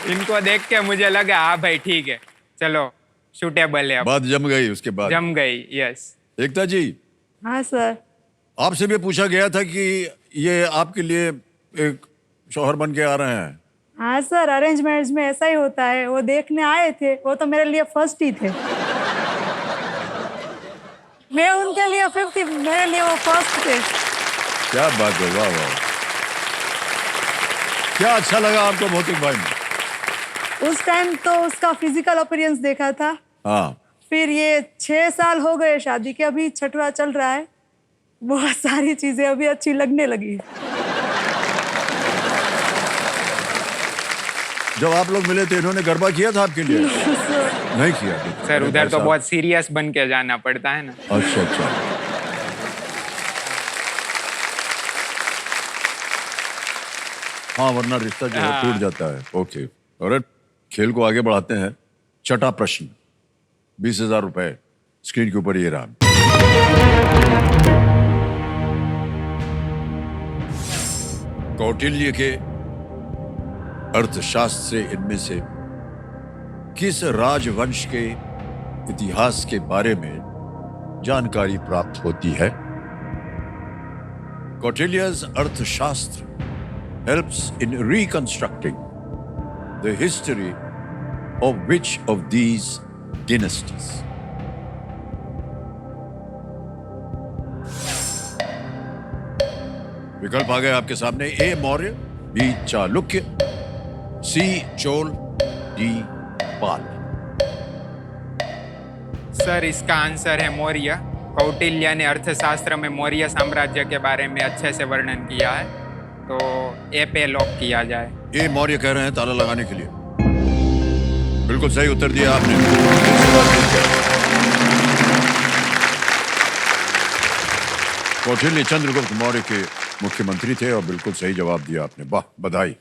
इनको देख के मुझे लगा हाँ भाई ठीक है, चलो सूटेबल है। अब बात जम गई उसके बाद। जम गई। यस। एकता जी, हाँ सर। आपसे भी पूछा गया था कि ये आपके लिए एक शौहर बन के आ रहे हैं। हाँ सर, अरेंज मैरिज में ऐसा ही होता है। वो देखने आए थे, वो तो मेरे लिए फर्स्ट ही थे। मैं उनके लिए 50, मेरे लिए वो फर्स्ट थे। क्या बात है, वाह वाह। क्या अच्छा लगा आपको भौतिक भाई में? उस टाइम तो उसका फिजिकल अपीयरेंस देखा था। हाँ, फिर ये 6 साल हो गए शादी के, अभी 6वां चल रहा है। बहुत सारी चीजें अभी अच्छी लगने लगी। जब आप लोग मिले थे इन्होंने गरबा किया था आपके लिए? नहीं किया। सर उधर तो बहुत सीरियस बन के जाना पड़ता है ना। अच्छा अच्छा। हाँ, वरना रिश्ता जो है हाँ। टूट जाता है। ओके, और खेल को आगे बढ़ाते हैं। छठा प्रश्न, 20,000 रुपए स्क्रीन के ऊपर ये रहा। कौटिल्य के अर्थशास्त्र से इनमें से किस राजवंश के इतिहास के बारे में जानकारी प्राप्त होती है? Kautilya's अर्थशास्त्र helps in reconstructing the history of which of these dynasties? विकल्प आ गए आपके सामने। ए मौर्य, बी चालुक्य, सी चोल, डी पाल। सर इसका आंसर है मौर्य। कौटिल्य ने अर्थशास्त्र में मौर्य साम्राज्य के बारे में अच्छे से वर्णन किया है, तो ए पे लॉक किया जाए। ये मौर्य कह रहे हैं ताला लगाने के लिए। बिल्कुल सही उत्तर दिया आपने। कौटिल्य चंद्रगुप्त मौर्य के मुख्यमंत्री थे और बिल्कुल सही जवाब दिया आपने। वाह, बधाई।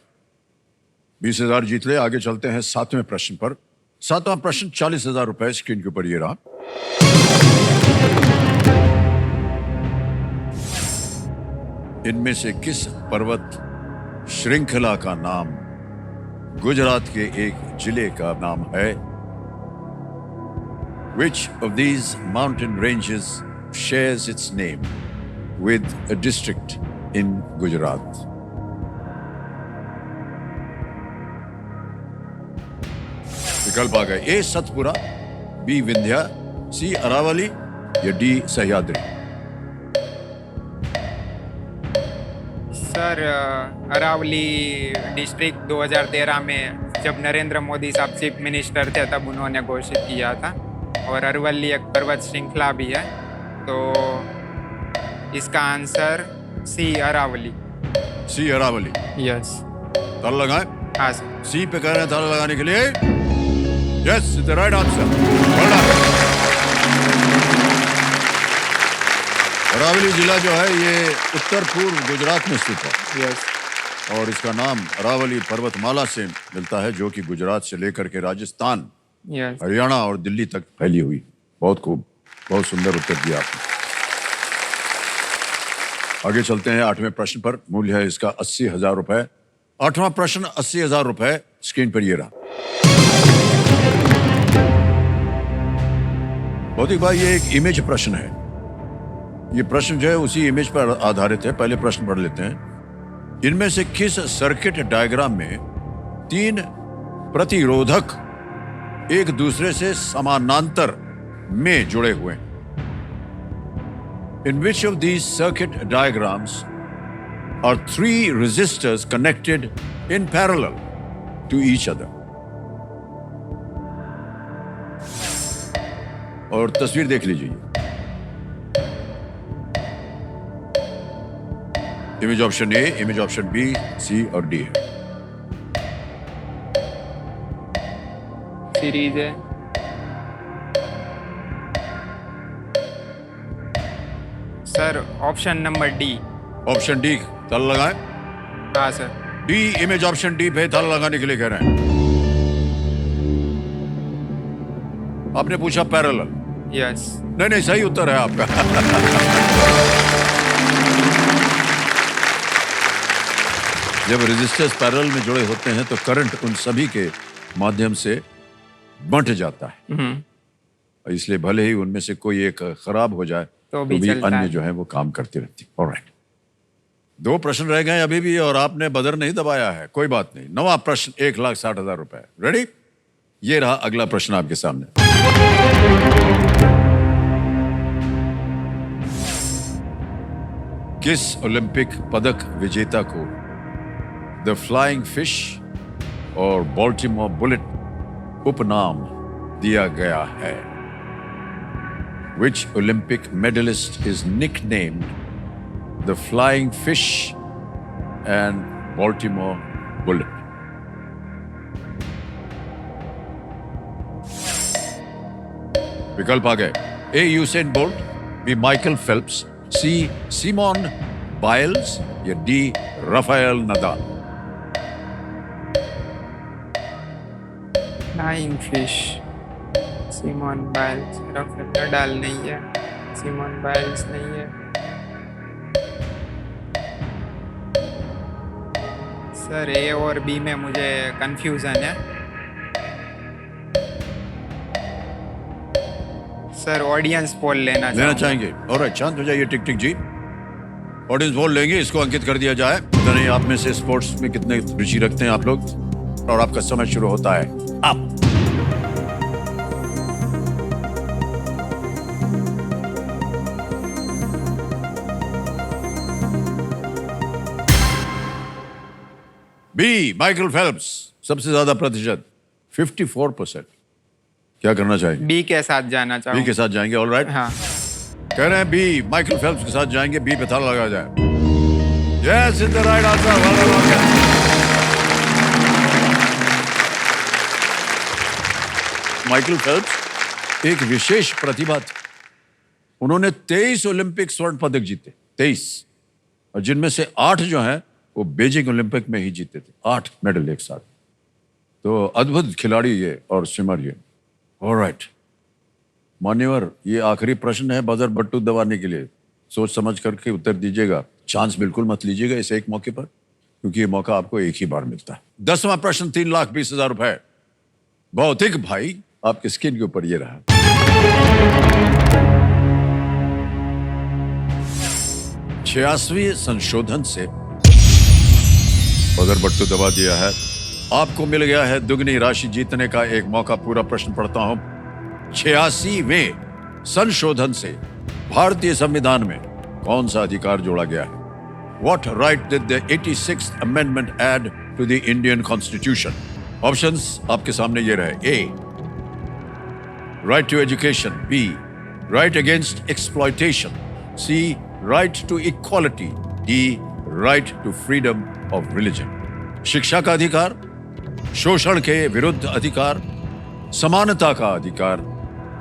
20,000 जीत ले। आगे चलते हैं 7वें प्रश्न पर। 7वां प्रश्न 40,000 रुपए स्क्रीन के ऊपर ये रहा। इनमें से किस पर्वत श्रृंखला का नाम गुजरात के एक जिले का नाम है? Which of these mountain ranges shares its name with a district in Gujarat? विकल्प आ गए। A Satpura, B Vindhya, C Aravalli या D Sahyadri. Sir Aravalli district 2013 में जब नरेंद्र मोदी साहब चीफ मिनिस्टर थे तब उन्होंने घोषित किया था, और अरवली एक पर्वत श्रृंखला भी है, तो इसका आंसर सी अरावली। सी अरावली। यस। ताला लगाएं। हाँ सर। सी पे कह रहे हैं ताला लगाने के लिए। Yes, the right answer. Aravalli जिला जो है ये उत्तर पूर्व गुजरात में स्थित है। यस। और इसका नाम अरावली पर्वतमाला से मिलता है, जो कि गुजरात से लेकर के राजस्थान, यस। हरियाणा और दिल्ली तक फैली हुई। बहुत खूब, बहुत सुंदर उत्तर दिया आपने। आगे चलते हैं 8वें प्रश्न पर। मूल्य है इसका 80,000 रुपए। 8वां प्रश्न 80,000 रुपए स्क्रीन पर ये रहा। भौतिक भाई, ये एक इमेज प्रश्न है। ये प्रश्न जो है उसी इमेज पर आधारित है। पहले प्रश्न पढ़ लेते हैं। इनमें से किस सर्किट डायग्राम में 3 प्रतिरोधक एक दूसरे से समानांतर में जुड़े हुए हैं? In which of these circuit diagrams are 3 resistors connected in parallel to each other? और तस्वीर देख लीजिए। Image option A, image option B, C और डी है। सीरीज है। Sir option number D. Option D ताला लगाएं। हाँ sir. D, image option D पे ताला लगाने के लिए कह रहे हैं। आपने पूछा पैरेलल। यस। नहीं, सही उत्तर है आपका। जब रेजिस्टर्स पैरेलल में जुड़े होते हैं तो करंट उन सभी के माध्यम से बंट जाता है, और इसलिए भले ही उनमें से कोई एक खराब हो जाए तो भी अन्य जो है वो काम करती रहती। ऑलराइट, 2 प्रश्न रह गए अभी भी और आपने बदर नहीं दबाया है। कोई बात नहीं। 9वां प्रश्न 1,60,000 रुपए। रेडी? ये रहा अगला प्रश्न आपके सामने। किस ओलंपिक पदक विजेता को द फ्लाइंग फिश और बॉल्टिमोर बुलेट उपनाम दिया गया है? Which Olympic medalist is nicknamed the Flying Fish and Baltimore Bullet? विकल्प आ गए। A Usain Bolt, B Michael Phelps, C Simone Biles या D Rafael Nadal. Flying fish, Simone Biles. Rafael Nadal नहीं है, सिमोन बाइल्स नहीं है। Sir ए और B में मुझे कंफ्यूजन है। सर ऑडियंस पोल लेना चाहेंगे? और शांत हो जाइए। टिक टिक जी, ऑडियंस पोल लेंगे, इसको अंकित कर दिया जाए। पता नहीं आप में से स्पोर्ट्स में कितने रुचि रखते हैं आप लोग, और आपका समय शुरू होता है अब। बी माइकल फेल्प्स, सबसे ज्यादा प्रतिशत 54%। क्या करना चाहेंगे? बी के साथ जाना चाहूंगा। बी के साथ जाएंगे। All right. हाँ। कह रहे हैं बी, माइकल फेल्प्स के साथ जाएंगे, बी पे ताला लगा जाए। Yes, is the right answer. Michael Phelps एक विशेष प्रतिभा थी। उन्होंने 23 ओलंपिक स्वर्ण पदक जीते, 23, और जिनमें से 8 जो हैं वो बीजिंग ओलंपिक में ही जीते थे, 8 मेडल एक साथ। तो अद्भुत खिलाड़ी ये और स्विमर ये। ऑलराइट मान्यवर, ये आखिरी प्रश्न है बजर बट्टू दबाने के लिए। सोच समझ करके उत्तर दीजिएगा, चांस बिल्कुल मत लीजिएगा इस एक मौके पर, क्योंकि ये मौका आपको एक ही बार मिलता है। 10वां प्रश्न 3,20,000 रुपए। भौतिक भाई आपकी स्क्रीन के ऊपर ये रहा। 86वें संशोधन से बजर बट्टू दबा दिया है। आपको मिल गया है दुगनी राशि जीतने का एक मौका। पूरा प्रश्न पढ़ता हूं। 86वें संशोधन से भारतीय संविधान में कौन सा अधिकार जोड़ा गया है? What right did the 86th amendment add to the Indian Constitution? Options आपके सामने ये रहे। A, right to education. B, right against exploitation. C, right to equality. D, right to freedom of religion. शिक्षा का अधिकार, शोषण के विरुद्ध अधिकार, समानता का अधिकार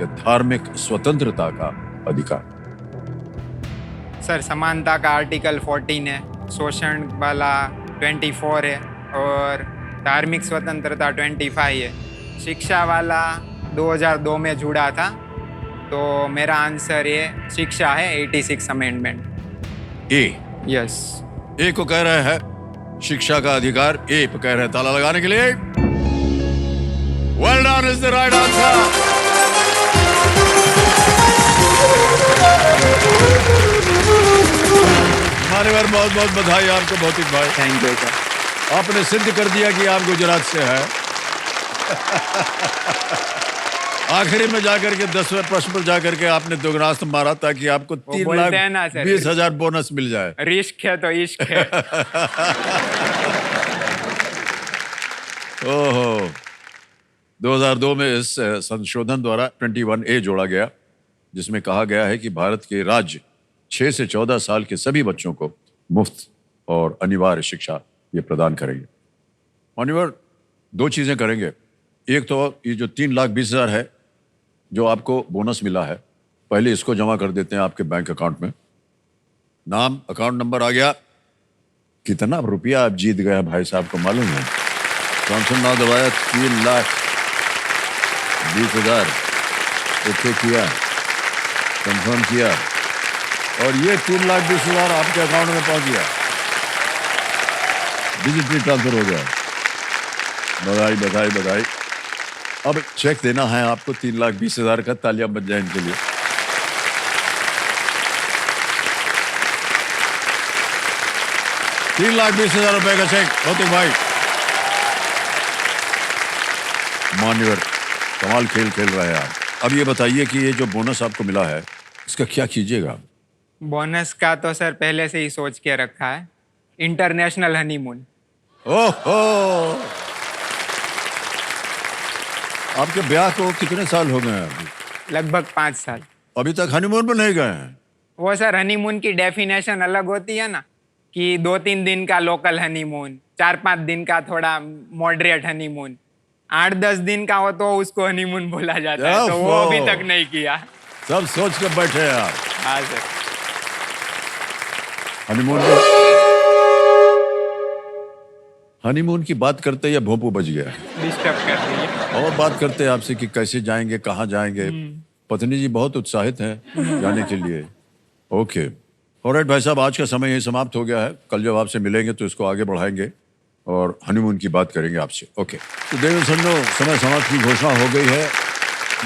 या धार्मिक स्वतंत्रता का अधिकार? सर समानता का आर्टिकल 14 है, शोषण वाला 24 है और धार्मिक स्वतंत्रता 25 है। शिक्षा वाला 2002 में जुड़ा था, तो मेरा आंसर ये शिक्षा है 86 अमेंडमेंट। ए, यस। ए को कह रहे हैं शिक्षा का अधिकार, ए पे कह रहे हैं ताला लगाने के लिए। Well done is the right answer. मान्यवर बहुत बहुत बधाई आपको भौतिक भाई। Thank you sir. आपने सिद्ध कर दिया कि आप गुजरात से हैं। आखिरी में जाकर के 10वें प्रश्न पर जाकर के आपने दोगुनास्त मारा ताकि आपको 3,20,000 बोनस मिल जाए। रिस्क है तो इश्क है। ओहो, 2002 में इस संशोधन द्वारा 21A जोड़ा गया, जिसमें कहा गया है कि भारत के राज्य 6 से 14 साल के सभी बच्चों को मुफ्त और अनिवार्य शिक्षा ये प्रदान करेंगे। मान्यवर, 2 चीजें करेंगे। एक तो ये जो 3,20,000 है जो आपको बोनस मिला है, पहले इसको जमा कर देते हैं आपके बैंक अकाउंट में। नाम, अकाउंट नंबर आ गया। कितना रुपया आप जीत गए भाई साहब को मालूम है? जॉनसन नाम दबाया, 3,20,000 ओके किया, कंफर्म किया और ये 3,20,000 आपके अकाउंट में पहुंच गया, डिजिटली ट्रांसफर हो गया। बधाई बधाई बधाई। अब चेक देना है आपको 3,20,000 का। तालियां बज जाए इनके लिए। ₹3,20,000 का चेक भौतिक भाई। मान्यवर, कमाल खेल खेल रहे हैं आप। अब ये बताइए कि ये जो बोनस आपको मिला है इसका क्या कीजिएगा? बोनस का तो सर पहले से ही सोच के रखा है, इंटरनेशनल हनीमून। ओहो, आपके ब्याह को कितने साल हो गए हैं अभी? लगभग 5 साल। अभी तक हनीमून पर नहीं गए हैं? वो सर हनीमून की डेफिनेशन अलग होती है ना, कि 2-3 दिन का लोकल हनीमून, 4-5 दिन का थोड़ा मॉडरेट हनीमून, 8-10 दिन का हो तो उसको हनीमून बोला जाता है। तो वो अभी तक नहीं किया। सब सोच कर बैठे हैं आप। हाँ सर। हनीमून की बात करते या भोंपू बज गया? डिस्टर्ब कर रही है। और बात करते हैं आपसे कि कैसे जाएंगे, कहाँ जाएंगे। पत्नी जी बहुत उत्साहित हैं जाने के लिए। ओके, ऑलराइट भाई साहब, आज का समय यही समाप्त हो गया है। कल जब आपसे मिलेंगे तो इसको आगे बढ़ाएंगे और हनीमून की बात करेंगे आपसे। ओके, तो देव संजो, समय समाप्त की घोषणा हो गई है।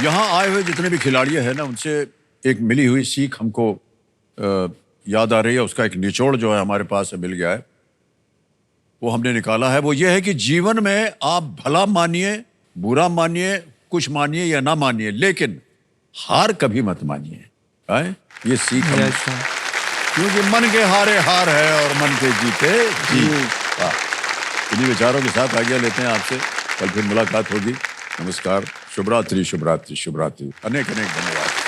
यहाँ आए हुए जितने भी खिलाड़ी हैं ना, उनसे एक मिली हुई सीख हमको याद आ रही है। उसका एक निचोड़ जो है हमारे पास मिल गया है, वो हमने निकाला है। वो ये है कि जीवन में आप भला मानिए, बुरा मानिए, कुछ मानिए या ना मानिए, लेकिन हार कभी मत मानिए। ये सीख क्योंकि मन के हारे हार है और मन के जीते जीत। इन्हीं विचारों के साथ आज्ञा लेते हैं आपसे। कल फिर मुलाकात होगी। नमस्कार, शुभ रात्रि, शुभ रात्रि, शुभ रात्रि। अनेक अनेक धन्यवाद।